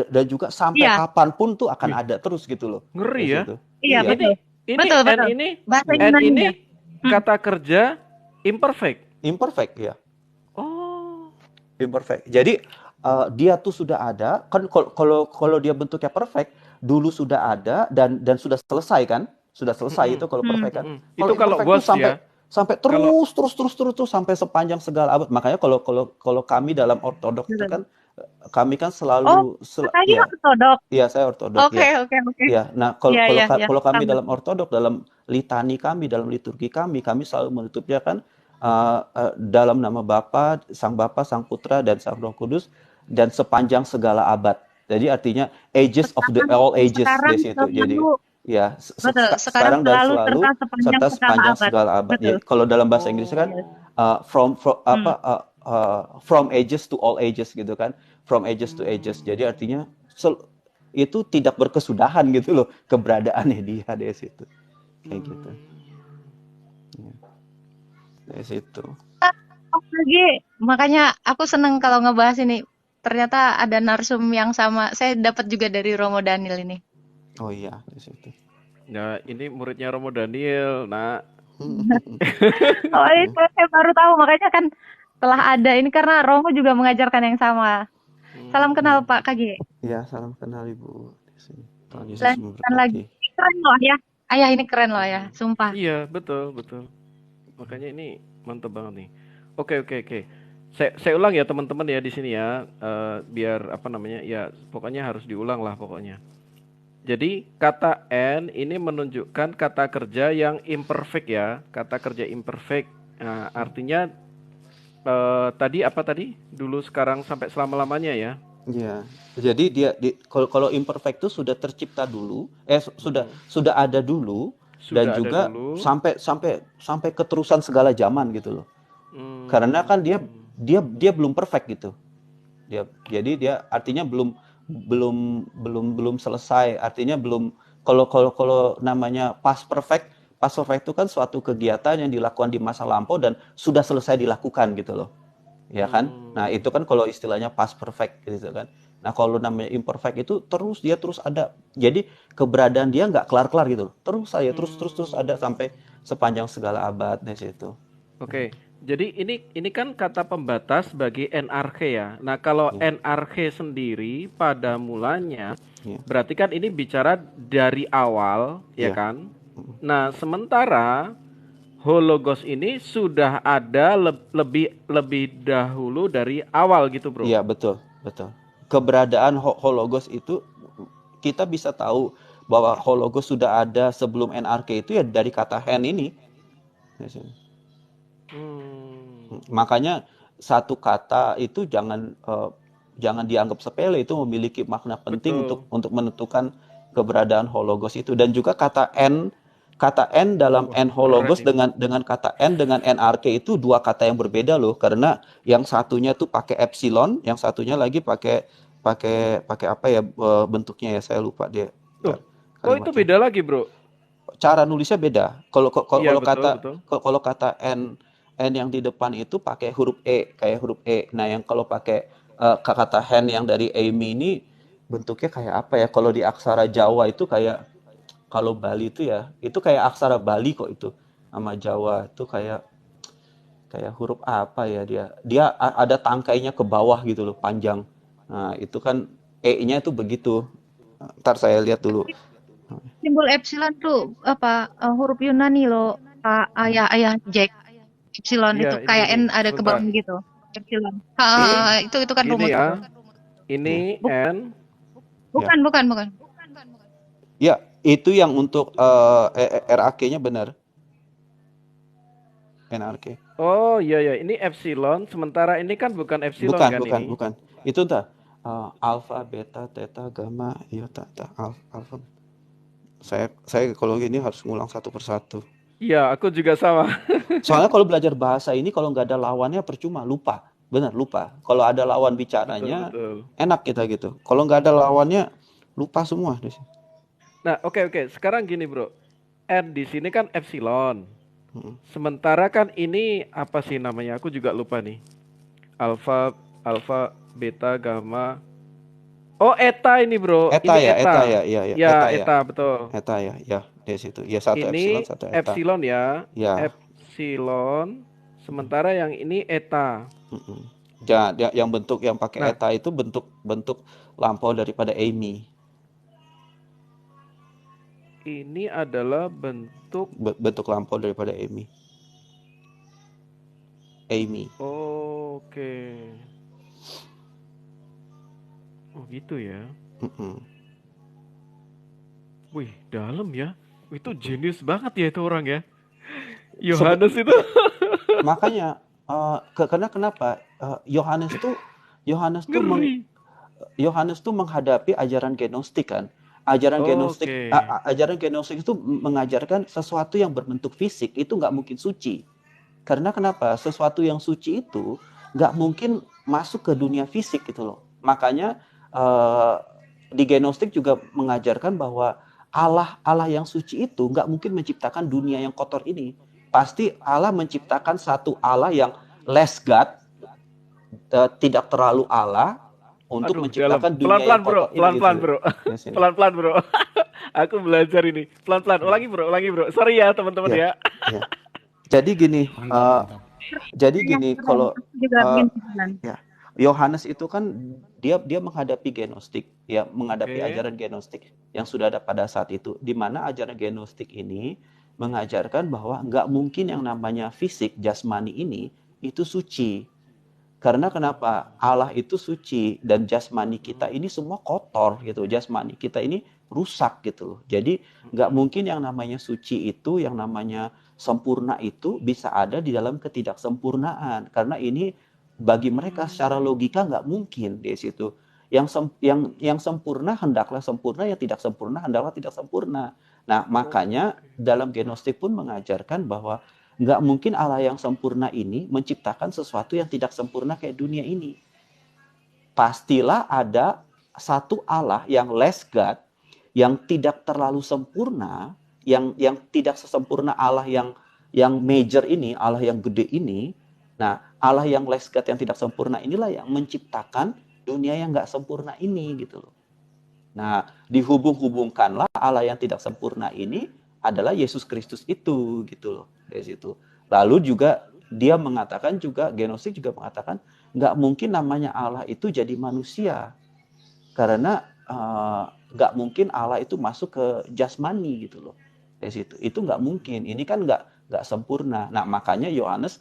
dan juga sampai Iya, kapanpun tuh akan Wih, ada terus gitu loh. ngeri Dari ya. situ. iya Iya. Ini betul. ini Betul, and betul. ini Bahasa Iya. and ini Yunaninya. Hmm. kata kerja imperfect. Imperfect ya. Oh. Imperfect. Jadi dia tuh sudah ada kan kalau dia bentuknya perfect dulu sudah ada dan sudah selesai kan? Sudah selesai Mm-mm, itu kalau Hmm. perfect kan. Kalau Itu kalau imperfect tuh was sampai ya. sampai Kalau terus sampai sepanjang segala abad. Makanya kalau kami dalam ortodoks itu Betul. kan kami kan Oh, lagi ya ortodok. ya saya ortodok Oke, ya. oke, oke. Ya, nah kalau Iya, kalau iya, ka- iya. kalau kami Paham. dalam ortodok, dalam litani kami, dalam liturgi kami selalu menutupnya kan dalam nama Bapa, Sang Putra, dan Sang Roh Kudus, dan sepanjang segala abad. Jadi artinya ages of the Sekarang, all ages sekarang di situ. Jadi selalu ya betul. Sekarang sekarang dan selalu serta selalu sepanjang serta segala sepanjang abad. segala abad. Betul. Ya, kalau dalam bahasa Inggrisnya kan Yes. oh. Hmm. from ages to all ages gitu kan, from ages to ages. Jadi artinya itu tidak berkesudahan gitu loh keberadaannya dia di situ kayak gitu. Ya, dari situ. Lagi, makanya aku seneng kalau ngebahas ini. Ternyata ada narsum yang sama. Saya dapat juga dari Romo Daniel ini. Oh iya, di situ. Nah, ini muridnya Romo Daniel. Nah, Oh, itu saya baru tahu. Makanya kan telah ada ini karena Romo juga mengajarkan yang sama. Salam kenal Iya. Pak KG. Ya, salam kenal Ibu di sini. Tuhan Yesus Lanjutkan lagi. memberkati. Ini keren loh ya. Ayah ini keren loh ya. Sumpah. iya, betul, betul. Makanya ini mantep banget nih. Oke. Saya ulang ya teman-teman ya di sini ya. Biar apa namanya? Ya, pokoknya harus diulang lah pokoknya. Jadi kata and ini menunjukkan kata kerja yang imperfect ya. Kata kerja imperfect. Nah, artinya tadi apa tadi? Dulu, sekarang, sampai selama-lamanya ya. Iya. Jadi kalau imperfect itu sudah tercipta dulu, sudah ada dulu dan Sudah ada juga dulu. sampai keterusan segala zaman gitu loh. Karena kan dia belum perfect gitu. Jadi dia artinya belum selesai. Artinya belum kalau namanya past perfect itu kan suatu kegiatan yang dilakukan di masa lampau dan sudah selesai dilakukan gitu loh. Ya kan? Nah, itu kan kalau istilahnya past perfect gitu kan. Nah, kalau namanya imperfect itu terus ada. Jadi keberadaan dia nggak kelar-kelar gitu loh. Terus saja terus ada sampai sepanjang segala abad di situ. Oke. Jadi ini kan kata pembatas bagi NRK ya. Nah, kalau Ya. NRK sendiri pada mulanya Ya. berarti kan ini bicara dari awal, ya Ya. kan? Nah, sementara Hologos ini sudah ada lebih dahulu dari awal gitu, Bro. Iya, betul. Keberadaan Hologos itu kita bisa tahu bahwa Hologos sudah ada sebelum NRK itu ya dari kata hen ini. Makanya satu kata itu jangan dianggap sepele, itu memiliki makna penting Betul. untuk menentukan keberadaan Hologos itu. Dan juga kata N dalam N Hologos dengan kata N dengan NRK itu dua kata yang berbeda loh, karena yang satunya tuh pakai epsilon, yang satunya lagi pakai apa ya bentuknya ya, saya lupa dia. Oh, itu beda lagi, Bro. Cara nulisnya beda. Kalau Iya, betul. Kalau kata N yang di depan itu pakai huruf E, kayak huruf E. Nah, yang kalau pakai kata hen yang dari Amy ini bentuknya kayak apa ya? Kalau di aksara Jawa itu kayak, kalau Bali itu ya, itu kayak aksara Bali kok itu. Sama Jawa itu kayak huruf apa ya dia? Dia ada tangkainya ke bawah gitu loh, panjang. Nah, itu kan E-nya itu begitu. Ntar saya lihat dulu. Simbol epsilon tuh apa huruf Yunani loh, Pak Ayah Jack. Epsilon Iya, itu kayak ini. N ada ke Sebentar. bawah gitu. Epsilon. Itu kan Gini rumus ya. itu. Ini N. Bukan. Ya, itu yang untuk RAK-nya benar. NRK. Oh iya, ini epsilon. Sementara ini kan bukan epsilon kan ini? Bukan. Itu entah. alfa, beta, theta, gamma, iota, alfa. Saya kalau gini harus ngulang satu persatu. Iya, aku juga sama. Soalnya kalau belajar bahasa ini kalau nggak ada lawannya percuma, lupa. Benar, lupa. Kalau ada lawan Betul, bicaranya, betul. enak kita gitu. Kalau nggak ada lawannya, lupa semua. Nah, oke. Sekarang gini, Bro. N di sini kan epsilon. Mm. Sementara kan ini apa sih namanya? Aku juga lupa nih. Alfa, beta, gamma. Oh, eta ini, Bro. Eta Ini ya, eta eta. ya, iya ya, Ya, eta ya, eta, betul. eta ya, ya, dari situ. Ya satu epsilon, Ini satu eta. epsilon ya. Ya, Epsilon. Sementara yang ini eta. mm-mm. Ya, yang bentuk yang pakai Nah, eta itu bentuk lampau daripada Amy. ini adalah bentuk. Bentuk lampau daripada Amy. Oke. Oh, gitu ya. Mm-mm. Wih, dalam ya. Itu jenius banget ya itu orang ya. Sebe- Yohanes itu. Makanya karena kenapa Yohanes tuh Ngeri. Yohanes tuh menghadapi ajaran gnostik kan. Ajaran gnostik Oke. ajaran gnostik itu mengajarkan sesuatu yang berbentuk fisik itu nggak mungkin suci. Karena kenapa? Sesuatu yang suci itu nggak mungkin masuk ke dunia fisik gitu loh. Makanya di gnostik juga mengajarkan bahwa Allah yang suci itu nggak mungkin menciptakan dunia yang kotor ini. Pasti Allah menciptakan satu Allah yang less God, tidak terlalu Allah, untuk Aduh, menciptakan dalam. dunia Pelan-pelan, yang Bro. kotor ini Pelan-pelan, gitu. Bro. Di sini. Pelan-pelan, Bro. Aku belajar ini. Pelan-pelan. Ulangi, Bro. Sorry ya, teman-teman Ya, ya. ya. Jadi gini, Mantap. kalau juga uh, bikin pikiran. ya, Yohanes itu kan dia menghadapi gnostik, ya, menghadapi Oke. ajaran gnostik yang sudah ada pada saat itu, di mana ajaran gnostik ini mengajarkan bahwa nggak mungkin yang namanya fisik jasmani ini itu suci. Karena kenapa? Allah itu suci dan jasmani kita ini semua kotor gitu. Jasmani kita ini rusak gitu loh. Jadi nggak mungkin yang namanya suci itu, yang namanya sempurna itu bisa ada di dalam ketidaksempurnaan. Karena ini bagi mereka secara logika nggak mungkin di situ. Yang sempurna hendaklah sempurna, yang tidak sempurna hendaklah tidak sempurna. Nah, makanya dalam gnostik pun mengajarkan bahwa nggak mungkin Allah yang sempurna ini menciptakan sesuatu yang tidak sempurna kayak dunia ini. Pastilah ada satu Allah yang less God, yang tidak terlalu sempurna, yang tidak sesempurna Allah yang major ini, Allah yang gede ini. Nah, Allah yang less God yang tidak sempurna inilah yang menciptakan dunia yang nggak sempurna ini gitu loh. Nah, dihubung-hubungkanlah Allah yang tidak sempurna ini adalah Yesus Kristus itu gitu loh dari situ. Lalu juga dia mengatakan juga, gnostik juga mengatakan nggak mungkin namanya Allah itu jadi manusia, karena nggak mungkin Allah itu masuk ke jasmani gitu loh dari situ. Itu nggak mungkin. Ini kan nggak sempurna. Nah, makanya Yohanes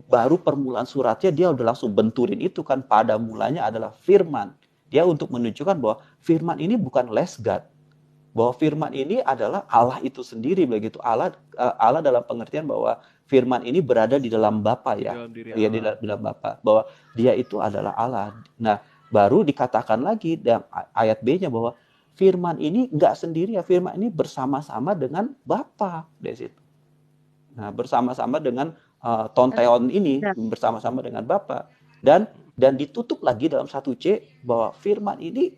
baru permulaan suratnya dia udah langsung benturin itu kan, pada mulanya adalah firman. Dia untuk menunjukkan bahwa firman ini bukan less God, bahwa firman ini adalah Allah itu sendiri begitu. Allah dalam pengertian bahwa firman ini berada di dalam Bapa ya. Dalam diri Dia di Allah. dalam Bapa, bahwa dia itu adalah Allah. Nah, baru dikatakan lagi dalam ayat B-nya bahwa firman ini enggak sendiri ya, firman ini bersama-sama dengan Bapa dari situ. Nah, bersama-sama dengan tonteon ini, bersama-sama dengan Bapa. Dan ditutup lagi dalam 1C bahwa firman ini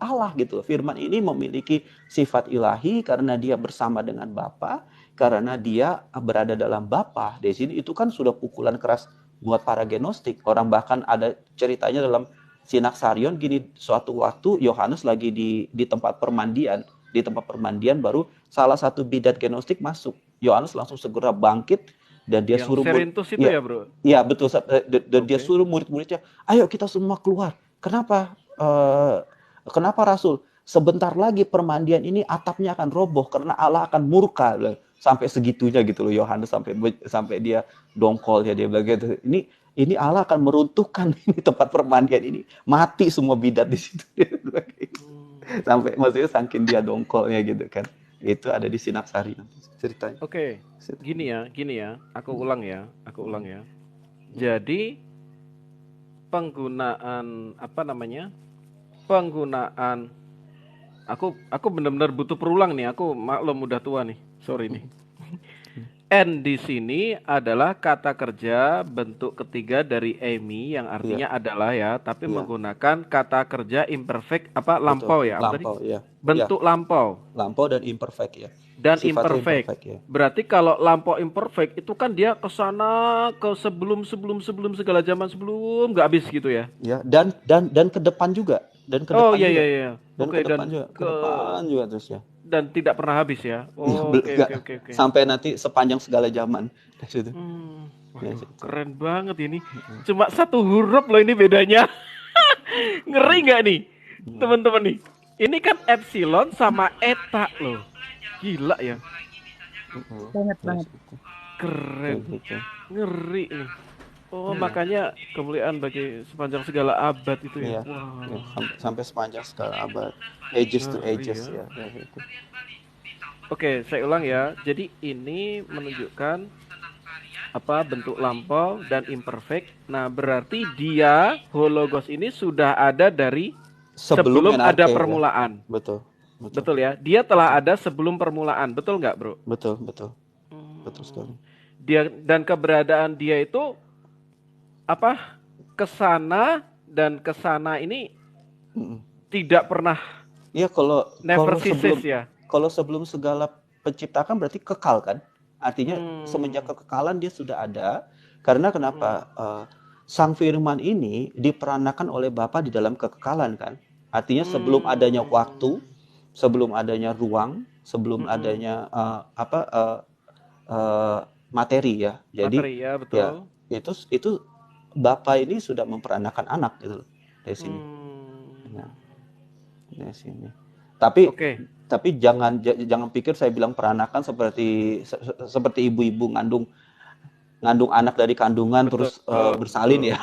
Allah gitu. Firman ini memiliki sifat ilahi karena dia bersama dengan Bapa, karena dia berada dalam Bapa. Di sini itu kan sudah pukulan keras buat para gnostik. Orang bahkan ada ceritanya dalam Sinaksarion gini, suatu waktu Yohanes lagi di tempat permandian, baru salah satu bidat gnostik masuk. Yohanes langsung segera bangkit dan dia Yang suruh Serintus itu ya, Bro? Iya, betul. Dan dia Oke. suruh murid-muridnya, ayo kita semua keluar. Kenapa? Kenapa Rasul? Sebentar lagi permandian ini atapnya akan roboh karena Allah akan murka. Sampai segitunya gitu loh Yohanes, sampai dia dongkol ya, dia begitu. Ini Allah akan meruntuhkan ini tempat permandian ini. Mati semua bidat di situ. Sampai maksudnya saking dia dongkolnya gitu kan. Itu ada di Sinaksari ceritanya. Oke. Gini ya. Aku ulang ya. Jadi penggunaan apa namanya? Penggunaan aku benar-benar butuh perulang nih. Aku maklum udah tua nih. Sorry nih. And di sini adalah kata kerja bentuk ketiga dari Amy yang Iya, artinya adalah ya, tapi iya, menggunakan kata kerja imperfect apa betul. lampau ya? Apa tadi? Lampau, ya. Ya, Bentuk lampau lampau dan imperfect ya. dan Sifatnya imperfect. imperfect ya. Berarti kalau lampau imperfect itu kan dia ke sana ke sebelum segala zaman sebelum nggak habis gitu ya. Ya, dan ke depan juga, dan ke Oh depan iya juga, iya iya. dan Oke ke depan dan juga, ke ke depan juga terus ya. dan tidak pernah habis ya. Ya, Oh, oke nggak oke oke oke. sampai nanti sepanjang segala zaman dari situ. Dari Waduh, situ. keren banget ini. Cuma satu huruf loh ini bedanya. Ngeri nggak nih, teman-teman nih? Ini kan epsilon sama eta loh. Gila ya, Banget Dari banget. situ. keren, Kayak gitu. ngeri nih. Oh, makanya kemuliaan bagi sepanjang segala abad itu Iya, ya. ya, Wow, sampai sepanjang segala abad, ages to ngeri ages ya. ya, dari situ. Oke, saya ulang ya. Jadi ini menunjukkan apa bentuk lampau dan imperfect. Nah, berarti dia hologos ini sudah ada dari Sebelum sebelum ada NRK ya, permulaan. betul, betul, Betul ya? Dia telah ada sebelum permulaan. Betul nggak, Bro? betul, betul, betul Hmm. sekali. Dia dan keberadaan dia itu apa? Kesana dan kesana ini Mm-mm. tidak pernah Iya, kalau never sebelum ceases ya. sebelum segala penciptakan berarti kekal kan? Artinya semenjak kekekalan dia sudah ada. Karena kenapa? Sang Firman ini diperanakan oleh Bapa di dalam kekekalan kan? Artinya sebelum adanya waktu, sebelum adanya ruang, sebelum adanya materi ya. Jadi Materi ya, ya betul. itu Bapa ini sudah memperanakan anak gitu loh, dari sini. Nah, dari sini. Oke. Tapi jangan pikir saya bilang peranakan seperti ibu-ibu ngandung anak dari kandungan Betul, terus bersalin ya.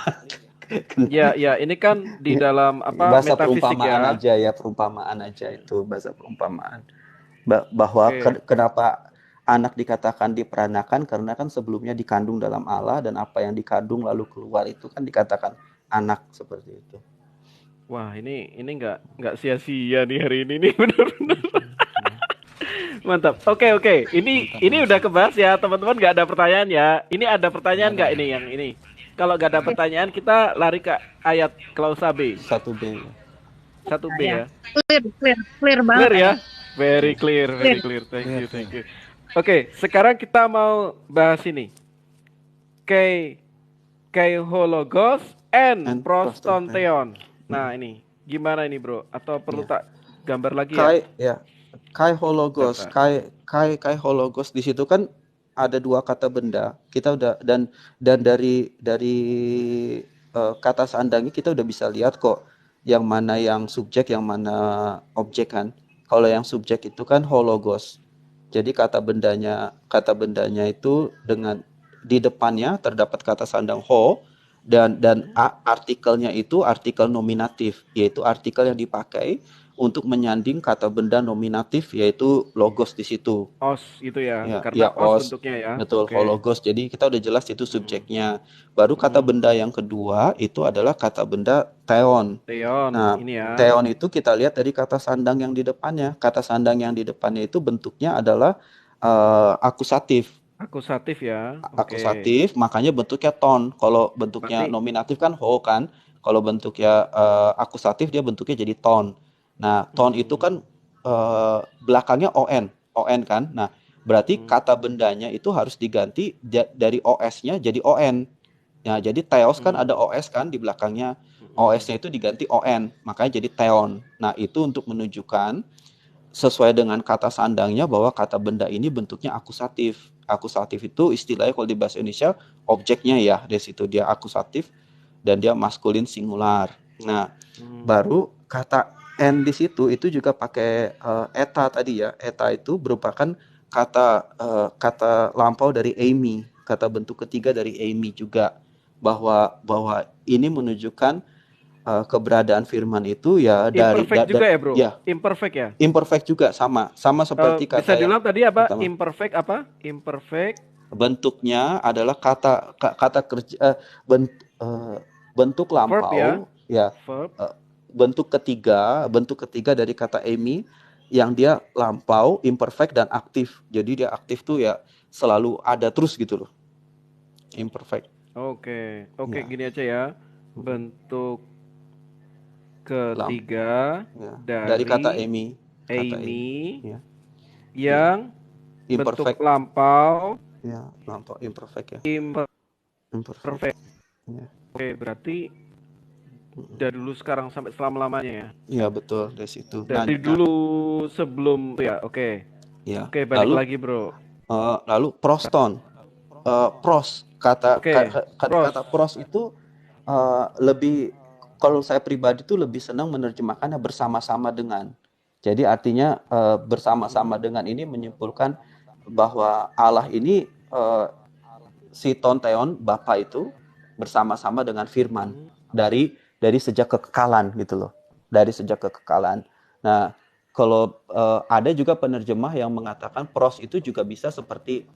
Ya, ini kan di dalam apa Bahasa metafisik perumpamaan ya. aja ya, perumpamaan aja itu bahasa perumpamaan. Bahwa Oke. kenapa anak dikatakan diperanakan karena kan sebelumnya dikandung dalam Allah dan apa yang dikandung lalu keluar itu kan dikatakan anak seperti itu. Wah, ini nggak sia-sia nih hari ini nih benar-benar. Mantap. Oke. Ini udah kebahas ya, teman-teman. Nggak ada pertanyaan ya. Ini ada pertanyaan nggak ini yang ini? Kalau nggak ada pertanyaan, kita lari ke ayat klausa B. 1B. 1B ya. Clear banget. Clear ya? Very clear. Thank you. Oke, sekarang kita mau bahas ini. Kai hologos and prostonteon. Nah, ini gimana ini, Bro? Atau perlu tak gambar lagi ya? Kai hologos, kai hologos di situ kan ada dua kata benda. Kita udah dan dari kata sandangnya kita udah bisa lihat kok yang mana yang subjek, yang mana objek kan. Kalau yang subjek itu kan hologos. Jadi kata bendanya itu dengan di depannya terdapat kata sandang ho dan artikelnya itu artikel nominatif, yaitu artikel yang dipakai untuk menyanding kata benda nominatif yaitu logos di situ. Os gitu ya, Ya, karena os bentuknya ya. betul, hologos. Jadi kita udah jelas itu subjeknya. Baru kata benda yang kedua itu adalah kata benda theon. Nah, ini ya. theon itu kita lihat dari kata sandang yang di depannya. Kata sandang yang di depannya itu bentuknya adalah akusatif. Akusatif ya. Akusatif, makanya bentuknya ton. Kalau bentuknya nominatif kan ho kan. Kalau bentuknya akusatif dia bentuknya jadi ton. Nah, ton itu kan belakangnya on kan. Nah, berarti kata bendanya itu harus diganti dari os-nya jadi on. Nah, jadi theos kan ada os kan di belakangnya. OS-nya itu diganti on, makanya jadi theon. Nah, itu untuk menunjukkan sesuai dengan kata sandangnya bahwa kata benda ini bentuknya akusatif. Akusatif itu istilahnya kalau di bahasa Indonesia objeknya ya, dari situ dia akusatif dan dia maskulin singular. Nah, baru kata n di situ itu juga pakai eta tadi ya. Eta itu merupakan kata lampau dari Amy, kata bentuk ketiga dari Amy juga, bahwa ini menunjukkan keberadaan firman itu ya dari imperfect juga ya, Bro? Ya. Imperfect ya? Imperfect juga sama seperti kata. Bisa diulang tadi apa? Pertama. Imperfect apa? Imperfect bentuknya adalah kata kerja bentuk Verb ya, lampau, ya, verb. bentuk ketiga dari kata Amy yang dia lampau, imperfect dan aktif. Jadi dia aktif tuh ya selalu ada terus gitu loh. Imperfect. Oke, Ya. gini aja ya. Bentuk ketiga Ya. Dari kata dari Amy. Amy Ya. yang bentuk Imperfect. lampau, Ya, lampau imperfect ya. imperfect. Imperfect. Ya. Oke, berarti dari dulu sekarang sampai selama-lamanya ya. Ya betul dari situ. Dari dulu sebelum ya, oke. Ya. Oke, balik lagi, Bro. Lalu proston. Pros kata Oke, kata pros itu lebih, kalau saya pribadi tuh lebih senang menerjemahkannya bersama-sama dengan. Jadi artinya bersama-sama dengan ini menyimpulkan bahwa Allah ini si Tonteon Bapa itu bersama-sama dengan Firman dari sejak kekekalan gitu loh, dari sejak kekekalan. Nah, kalau ada juga penerjemah yang mengatakan pros itu juga bisa seperti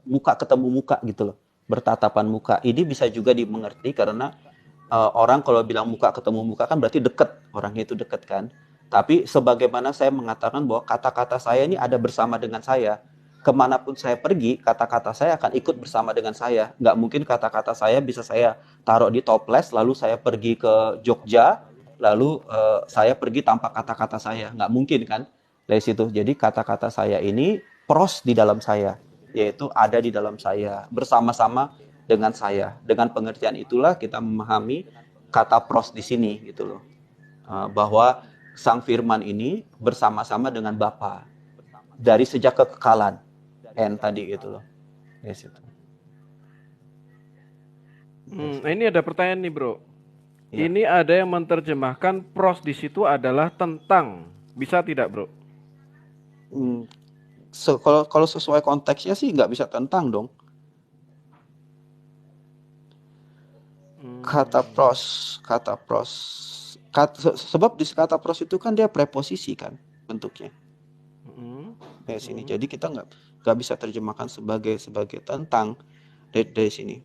muka ketemu muka gitu loh, bertatapan muka. Ini bisa juga dimengerti karena orang kalau bilang muka ketemu muka kan berarti dekat, orangnya itu dekat kan. Tapi sebagaimana saya mengatakan bahwa kata-kata saya ini ada bersama dengan saya. Kemanapun saya pergi, kata-kata saya akan ikut bersama dengan saya. Nggak mungkin kata-kata saya bisa saya taruh di toples, lalu saya pergi ke Jogja, lalu saya pergi tanpa kata-kata saya. Nggak mungkin kan dari situ. Jadi kata-kata saya ini pros di dalam saya, yaitu ada di dalam saya, bersama-sama dengan saya. Dengan pengertian itulah kita memahami kata pros di sini gitu loh. Bahwa Sang Firman ini bersama-sama dengan Bapa dari sejak kekekalan. Tadi gitu loh. Yes, itu. Ini ada pertanyaan nih, Bro. Ya. Ini ada yang menerjemahkan pros di situ adalah tentang. Bisa tidak, Bro? Kalau sesuai konteksnya sih nggak bisa tentang dong. Kata pros, sebab di kata pros itu kan dia preposisi kan bentuknya. Dari sini. Jadi kita nggak bisa terjemahkan sebagai tentang dari sini.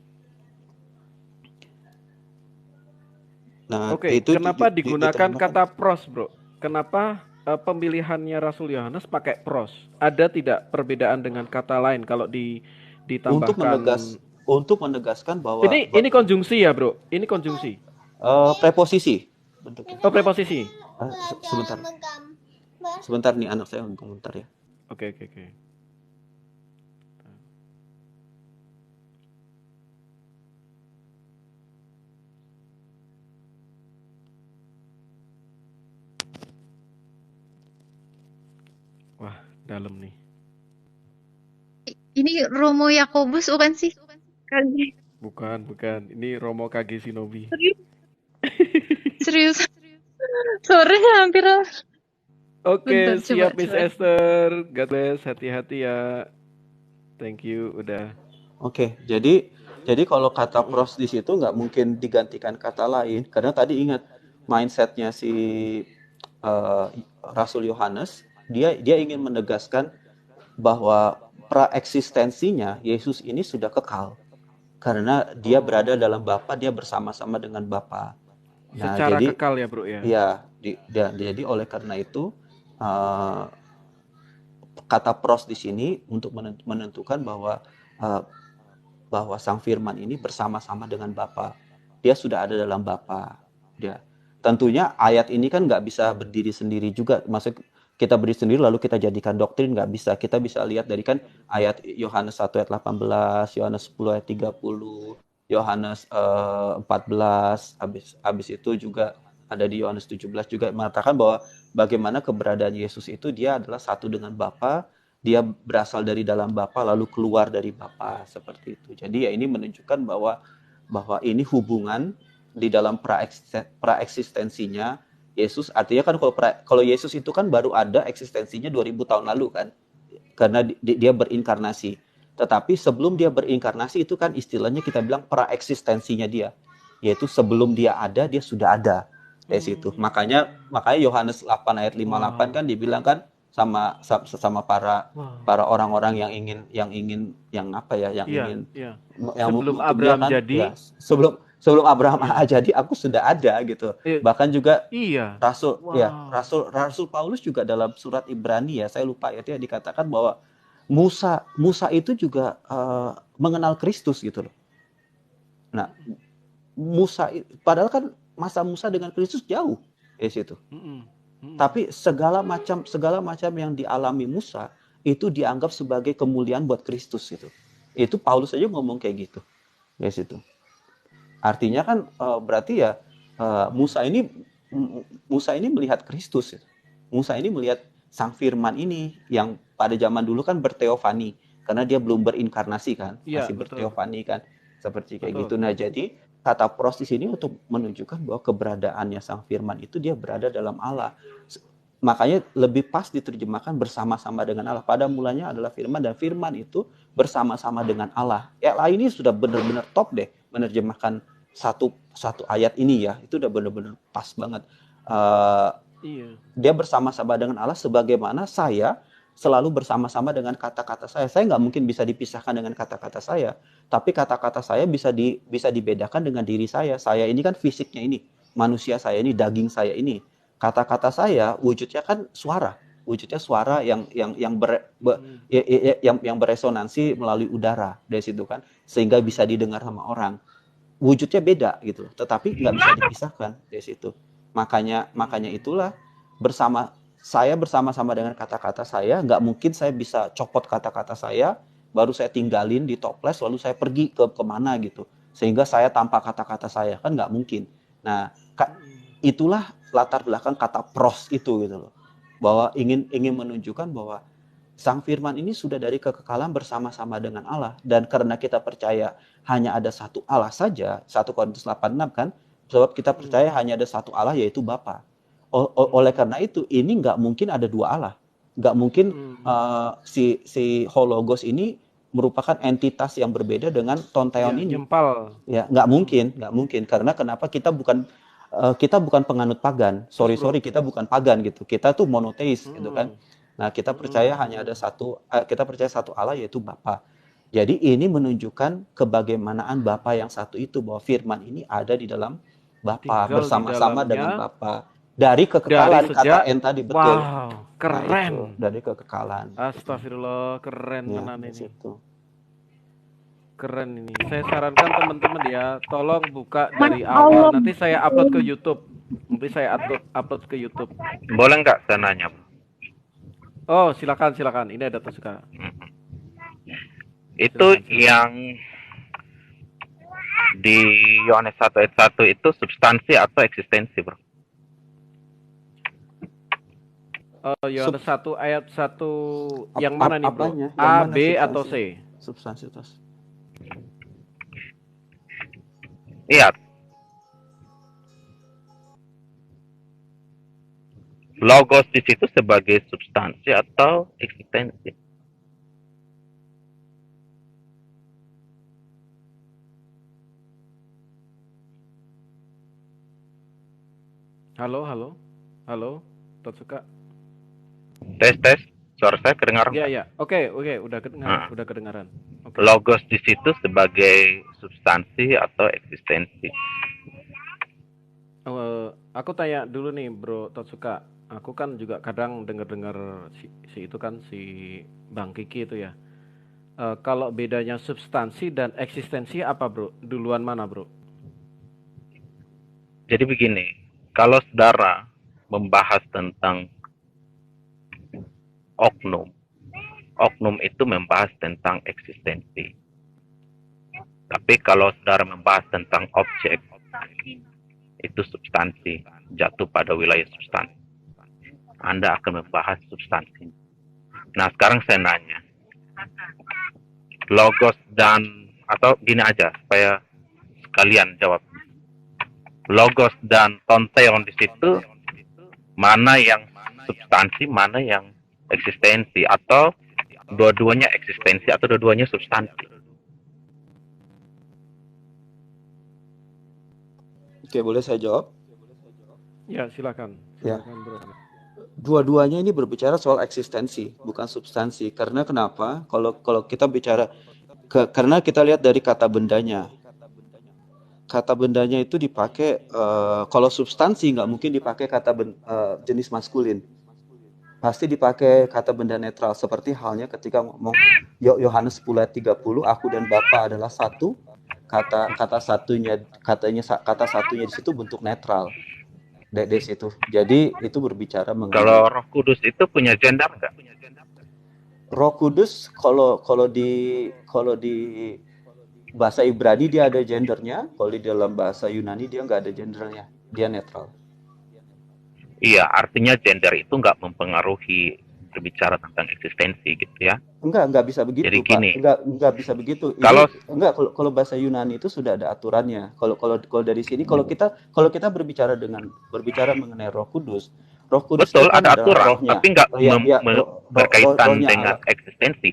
Nah, Oke, itu kenapa digunakan diterjemahkan. kata pros, Bro? Kenapa pemilihannya Rasul Yohanes pakai pros? Ada tidak perbedaan dengan kata lain kalau ditambahkan? Untuk menegaskan bahwa ini konjungsi ya, Bro? Ini konjungsi. Preposisi bentuknya. Oh, preposisi. Sebentar nih, anak saya komentar ya. Oke. Wah, dalam nih. Ini Romo Yakobus bukan sih? Bukan. Ini Romo KG Shinobi. Serius. Sore hampir. Oke, Bentar, siap coba. Miss Esther. God bless, hati-hati ya. Thank you, udah. Oke, jadi kalau kata pros di situ nggak mungkin digantikan kata lain, karena tadi ingat mindsetnya si Rasul Yohanes, dia ingin menegaskan bahwa praeksistensinya Yesus ini sudah kekal, karena dia berada dalam Bapa, dia bersama-sama dengan Bapa. Nah, Secara jadi kekal ya, Bro ya. Ya, jadi oleh karena itu kata pros di sini untuk menentukan bahwa Sang Firman ini bersama-sama dengan Bapa. Dia sudah ada dalam Bapa. Dia tentunya ayat ini kan nggak bisa berdiri sendiri juga. Maksud kita berdiri sendiri lalu kita jadikan doktrin, nggak bisa. Kita bisa lihat dari kan ayat Yohanes 1 ayat 18, Yohanes 10 ayat 30, Yohanes 14, habis itu juga ada di Yohanes 17 juga mengatakan bahwa bagaimana keberadaan Yesus itu dia adalah satu dengan Bapa, dia berasal dari dalam Bapa lalu keluar dari Bapa, seperti itu. Jadi ya ini menunjukkan bahwa ini hubungan di dalam praeksistensinya Yesus. Artinya kan kalau Yesus itu kan baru ada eksistensinya 2000 tahun lalu kan, karena dia berinkarnasi. Tetapi sebelum dia berinkarnasi itu kan istilahnya kita bilang praeksistensinya dia, yaitu sebelum dia ada dia sudah ada. Dari situ. Makanya Yohanes 8 ayat 58 kan dibilang kan sama para orang-orang yang ingin sebelum Abraham kan, jadi ya, Sebelum Abraham jadi aku sudah ada gitu. Eh, Bahkan juga iya. Rasul Wow. Rasul Paulus juga dalam surat Ibrani, ya saya lupa ayatnya, dikatakan bahwa Musa itu juga mengenal Kristus gitu loh. Nah, padahal kan masa Musa dengan Kristus jauh di situ. Mm-mm. Mm-mm. Tapi segala macam yang dialami Musa itu dianggap sebagai kemuliaan buat Kristus gitu. Itu Paulus aja ngomong kayak gitu di situ. Artinya kan berarti ya Musa ini melihat Kristus. Musa ini melihat Sang Firman ini yang pada zaman dulu kan berteofani, karena dia belum berinkarnasi kan, Iya, masih betul. berteofani kan, seperti kayak Betul. gitu. Nah, jadi kata pros di sini untuk menunjukkan bahwa keberadaannya Sang Firman itu dia berada dalam Allah. Makanya lebih pas diterjemahkan bersama-sama dengan Allah. Pada mulanya adalah Firman, dan Firman itu bersama-sama dengan Allah. Ya, ini sudah benar-benar top deh menerjemahkan satu ayat ini ya. Itu udah benar-benar pas banget. Iya. Dia bersama-sama dengan Allah sebagaimana saya selalu bersama-sama dengan kata-kata saya. Saya nggak mungkin bisa dipisahkan dengan kata-kata saya, tapi kata-kata saya bisa dibedakan dengan diri saya. Saya ini kan fisiknya ini, manusia saya ini, daging saya ini. Kata-kata saya wujudnya kan suara, yang beresonansi melalui udara dari situ kan, sehingga bisa didengar sama orang. Wujudnya beda gitu, tetapi nggak bisa dipisahkan dari situ. Makanya itulah bersama-sama dengan kata-kata saya, nggak mungkin saya bisa copot kata-kata saya, baru saya tinggalin di toples, lalu saya pergi kemana gitu, sehingga saya tanpa kata-kata saya, kan nggak mungkin. Nah, itulah latar belakang kata pros itu gitu loh, bahwa ingin menunjukkan bahwa Sang Firman ini sudah dari kekekalan bersama-sama dengan Allah, dan karena kita percaya hanya ada satu Allah saja, 1 Korintus 8:6 kan, sebab kita percaya hanya ada satu Allah, yaitu Bapa. Oleh karena itu, ini nggak mungkin ada dua Allah. Nggak mungkin si Hologos ini merupakan entitas yang berbeda dengan Tonteon ini. Nyempal. Ya, nggak mungkin. Karena kenapa? Kita bukan penganut pagan. Sorry, kita bukan pagan gitu. Kita tuh monoteis gitu kan. Nah, kita percaya hanya ada kita percaya satu Allah, yaitu Bapa. Jadi ini menunjukkan kebagaimanaan Bapa yang satu itu, bahwa Firman ini ada di dalam Bapa, bersama-sama dengan Bapa. Dari kekekalan, kata N tadi, betul. Wow, keren. Nah, dari kekekalan. Astagfirullah, keren Ya, tenan ini. situ. Keren ini. Saya sarankan teman-teman ya, tolong buka dari awal. Nanti saya upload ke YouTube. Boleh nggak saya nanya? Oh, silakan. Ini ada Tosuka. Itu silakan. Yang di Yohanes 1 ayat 1 itu substansi atau eksistensi, bro? Yohanes 1 ayat 1 yang mana nih, bro? Apanya? A, B, atau C? Substansi itu. Iya. Logos di situ sebagai substansi atau eksistensi? Halo, Totsuka. Tes, suara saya kedengaran? Iya. Oke, udah kedengaran. Okay. Logos di situ sebagai substansi atau eksistensi? Aku tanya dulu nih, Bro Totsuka. Aku kan juga kadang dengar si itu kan, si Bang Kiki itu ya. Kalau bedanya substansi dan eksistensi apa, Bro? Duluan mana, Bro? Jadi begini, kalau saudara membahas tentang oknum itu membahas tentang eksistensi. Tapi kalau saudara membahas tentang objek, itu substansi, jatuh pada wilayah substansi. Anda akan membahas substansi. Nah, sekarang saya nanya, logos atau gini aja, supaya sekalian jawab. Logos dan tonteon di situ, mana yang substansi, mana yang eksistensi, atau dua-duanya eksistensi, atau dua-duanya substansi? Oke, boleh saya jawab? Ya, silakan, Bro. Dua-duanya ini berbicara soal eksistensi, bukan substansi. Karena kenapa? Kalau kita bicara, karena kita lihat dari kata bendanya. kata bendanya itu dipakai kalau substansi nggak mungkin dipakai jenis maskulin. Pasti dipakai kata benda netral seperti halnya ketika ngomong Yohanes 10 ayat 30, aku dan Bapa adalah satu. Kata satunya di situ bentuk netral di situ. Jadi itu berbicara Kalau mengenai Roh Kudus itu punya gender nggak? Roh Kudus. Kalau di bahasa Ibrani dia ada gendernya, kalau di dalam bahasa Yunani dia nggak ada gendernya, dia netral. Iya, artinya gender itu nggak mempengaruhi berbicara tentang eksistensi gitu ya. Enggak bisa begitu, Jadi Pak. gini, Enggak bisa begitu. kalau Kalau bahasa Yunani itu sudah ada aturannya. Kalau dari sini kalau kita berbicara mengenai Roh Kudus betul itu kan ada adalah aturan, rohnya. tapi nggak berkaitan Rohnya dengan Allah. eksistensi.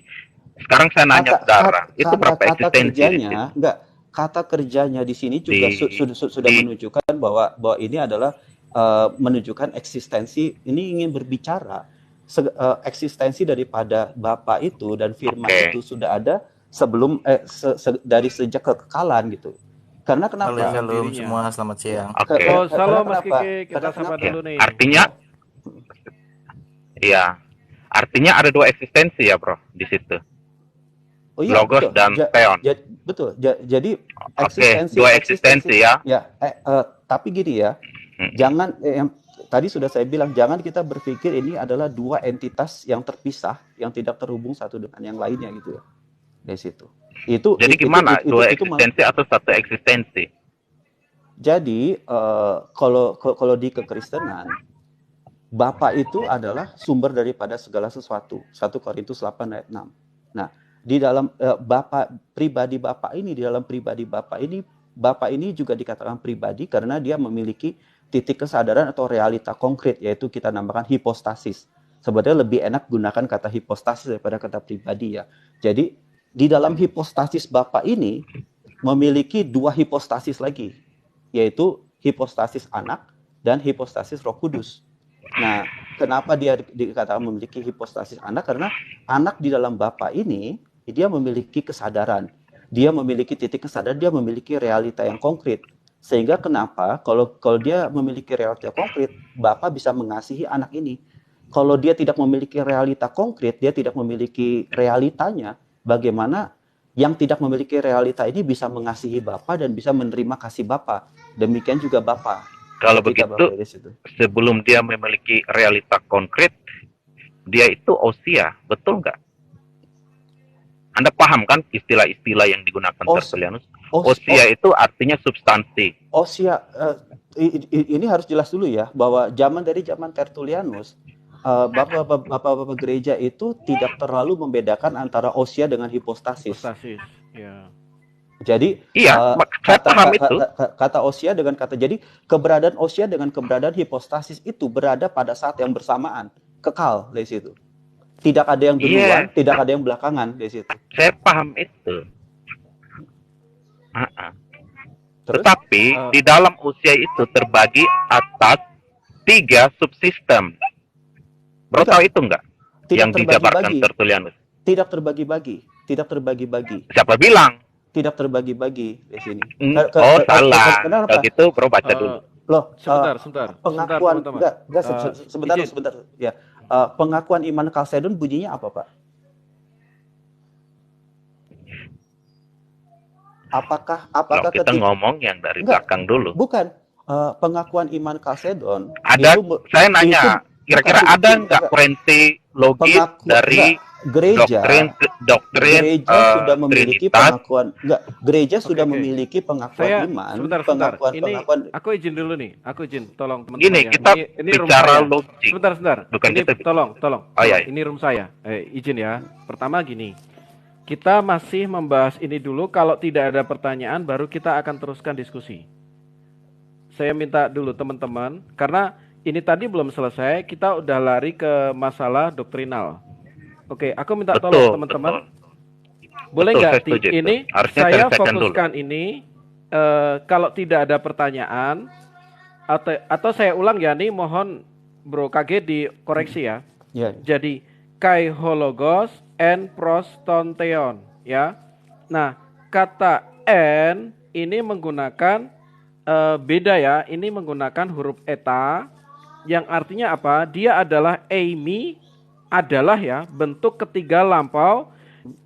Sekarang saya nanya saudara, itu berapa Kata eksistensi di kerjanya, situ? kata kerjanya di sini juga Di sudah menunjukkan bahwa ini adalah menunjukkan eksistensi. Ini ingin berbicara eksistensi daripada Bapa itu dan Firman Oke. itu sudah ada sebelum dari sejak kekekalan gitu. Karena kenapa? Halo, shalom Dirinya. semua, selamat siang. Oke. Oh, salam Mas Kenapa? Kiki, kita sapa Ya, dulu nih. artinya ya, artinya ada dua eksistensi ya, Bro, di situ. Oh iya, Logos betul. dan Theon. Betul. Jadi Oke, dua eksistensi ya. Ya, tapi gini ya, jangan yang tadi sudah saya bilang, jangan kita berpikir ini adalah dua entitas yang terpisah, yang tidak terhubung satu dengan yang lainnya gitu ya. Dari situ. Jadi gimana? Dua eksistensi atau satu eksistensi? Jadi kalau di kekristenan, Bapa itu adalah sumber daripada segala sesuatu. 1 Korintus 8 ayat 6. Nah, di dalam pribadi Bapa ini juga dikatakan pribadi karena dia memiliki titik kesadaran atau realita konkret, yaitu kita namakan hipostasis. Sebenarnya lebih enak gunakan kata hipostasis daripada kata pribadi ya. Jadi di dalam hipostasis Bapa ini memiliki dua hipostasis lagi, yaitu hipostasis anak dan hipostasis Roh Kudus. Nah, kenapa dia dikatakan memiliki hipostasis anak? Karena anak di dalam Bapa ini dia memiliki kesadaran, dia memiliki titik kesadaran, dia memiliki realita yang konkret. Sehingga kenapa kalau dia memiliki realita konkret, Bapa bisa mengasihi anak ini. Kalau dia tidak memiliki realita konkret, dia tidak memiliki realitanya, bagaimana yang tidak memiliki realita ini bisa mengasihi Bapa dan bisa menerima kasih Bapa. Demikian juga Bapa. Kalau Ketika begitu, Bapa di situ. sebelum dia memiliki realita konkret, dia itu ousia, betul nggak? Anda paham kan istilah-istilah yang digunakan Tertullianus? Ousia itu artinya substansi. Ousia, ini harus jelas dulu ya, bahwa dari zaman Tertullianus, bapak-bapak gereja itu tidak terlalu membedakan antara ousia dengan hipostasis. Hipostasis, ya. Jadi Iya, saya paham itu. Kata ousia dengan jadi keberadaan ousia dengan keberadaan hipostasis itu berada pada saat yang bersamaan, kekal dari situ. Tidak ada yang duluan, tidak ada yang belakangan dari situ. Saya paham itu. Terus? Tetapi di dalam usia itu terbagi atas 3 subsistem. Bro tahu itu enggak? Yang dijabarkan Tertullianus. Tidak terbagi-bagi. Siapa bilang? Tidak terbagi-bagi di sini. Salah. Kenapa? Kalau gitu bro baca dulu. Loh, sebentar. Pengakuan Sebentar, teman-teman. sebentar. Ya. Pengakuan iman Kalsedon bunyinya apa, Pak? Apakah kita ngomong yang dari belakang dulu. Bukan. Pengakuan iman Kalsedon. Ada, saya nanya, kira-kira ada nggak koherensi logis dari gereja sudah memiliki pengakuan Oke. memiliki pengakuan iman. Sebentar. Ini aku izin dulu nih. Tolong teman-teman. Gini, kita ini room bicara saya. logik. Sebentar. Bukan Ini kita. tolong. Oh, iya. Ini room saya. Izin ya. Pertama gini. Kita masih membahas ini dulu. Kalau tidak ada pertanyaan, baru kita akan teruskan diskusi. Saya minta dulu teman-teman, karena ini tadi belum selesai. Kita udah lari ke masalah doktrinal. Oke, aku minta tolong teman-teman. Boleh nggak ini saya fokuskan dulu. Ini kalau tidak ada pertanyaan atau saya ulang ya nih, mohon Bro KG dikoreksi ya. Ya. Jadi kai hologos en prostonteon ya. Nah, kata en ini menggunakan beda ya. Ini menggunakan huruf eta yang artinya apa? Dia adalah Amy adalah ya bentuk ketiga lampau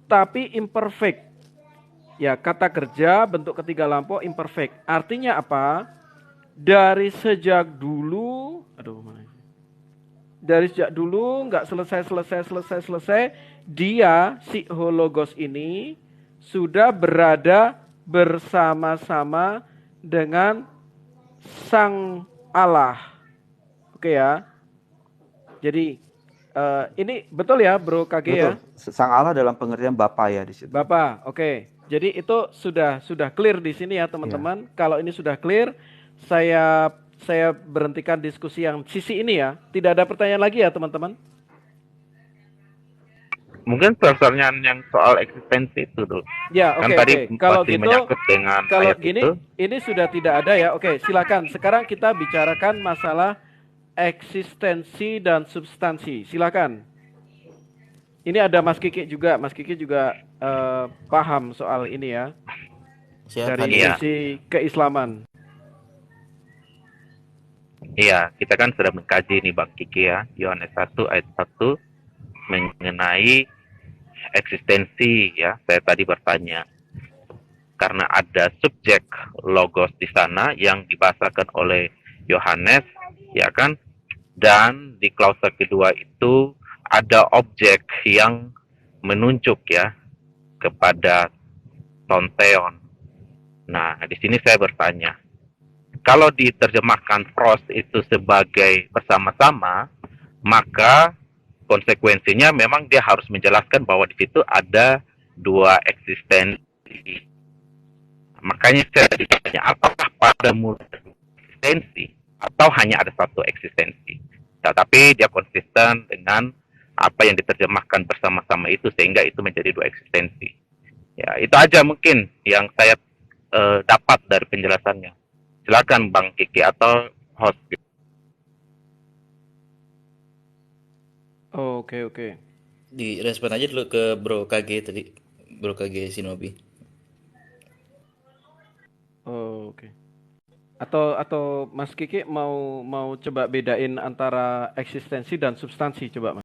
tapi imperfect. Ya, kata kerja bentuk ketiga lampau imperfect. Artinya apa? Dari sejak dulu, dari sejak dulu nggak selesai, dia si hologos ini sudah berada bersama-sama dengan Sang Allah. Oke ya. Jadi ini betul ya, Bro KG ya? Betul. Sang Allah dalam pengertian Bapa ya di situ. Bapa, oke. Jadi itu sudah clear di sini ya teman-teman. Kalau ini sudah clear, saya berhentikan diskusi yang sisi ini ya. Tidak ada pertanyaan lagi ya teman-teman. Mungkin pertanyaan yang soal eksistensi itu dulu. Ya, Kan oke. tadi Kalau masih gitu, menyangkut dengan kalau ayat gini, itu. ini sudah tidak ada ya. Oke, silakan. Sekarang kita bicarakan masalah eksistensi dan substansi. Silakan. Ini ada Mas Kiki juga. Mas Kiki juga paham soal ini ya. Siap, Dari Iya. sisi keislaman. Iya, kita kan sudah mengkaji nih Bang Kiki ya, Yohanes 1 ayat 1 mengenai eksistensi ya. Saya tadi bertanya, karena ada subjek logos di sana yang dibahasakan oleh Yohanes, ya kan? Dan di klausa kedua itu ada objek yang menunjuk ya kepada tonteon. Nah, di sini saya bertanya, kalau diterjemahkan pros itu sebagai bersama-sama, maka konsekuensinya memang dia harus menjelaskan bahwa di situ ada dua eksistensi. Makanya saya ditanya, apakah pada mulai eksistensi atau hanya ada satu eksistensi? Tetapi dia konsisten dengan apa yang diterjemahkan bersama-sama itu sehingga itu menjadi dua eksistensi. Ya, itu aja mungkin yang saya dapat dari penjelasannya. Silakan Bang Kiki atau host. Oke. Direspon aja dulu ke Bro KG tadi. Bro KG Shinobi. Oke. Atau Mas Kiki mau coba bedain antara eksistensi dan substansi coba Mas.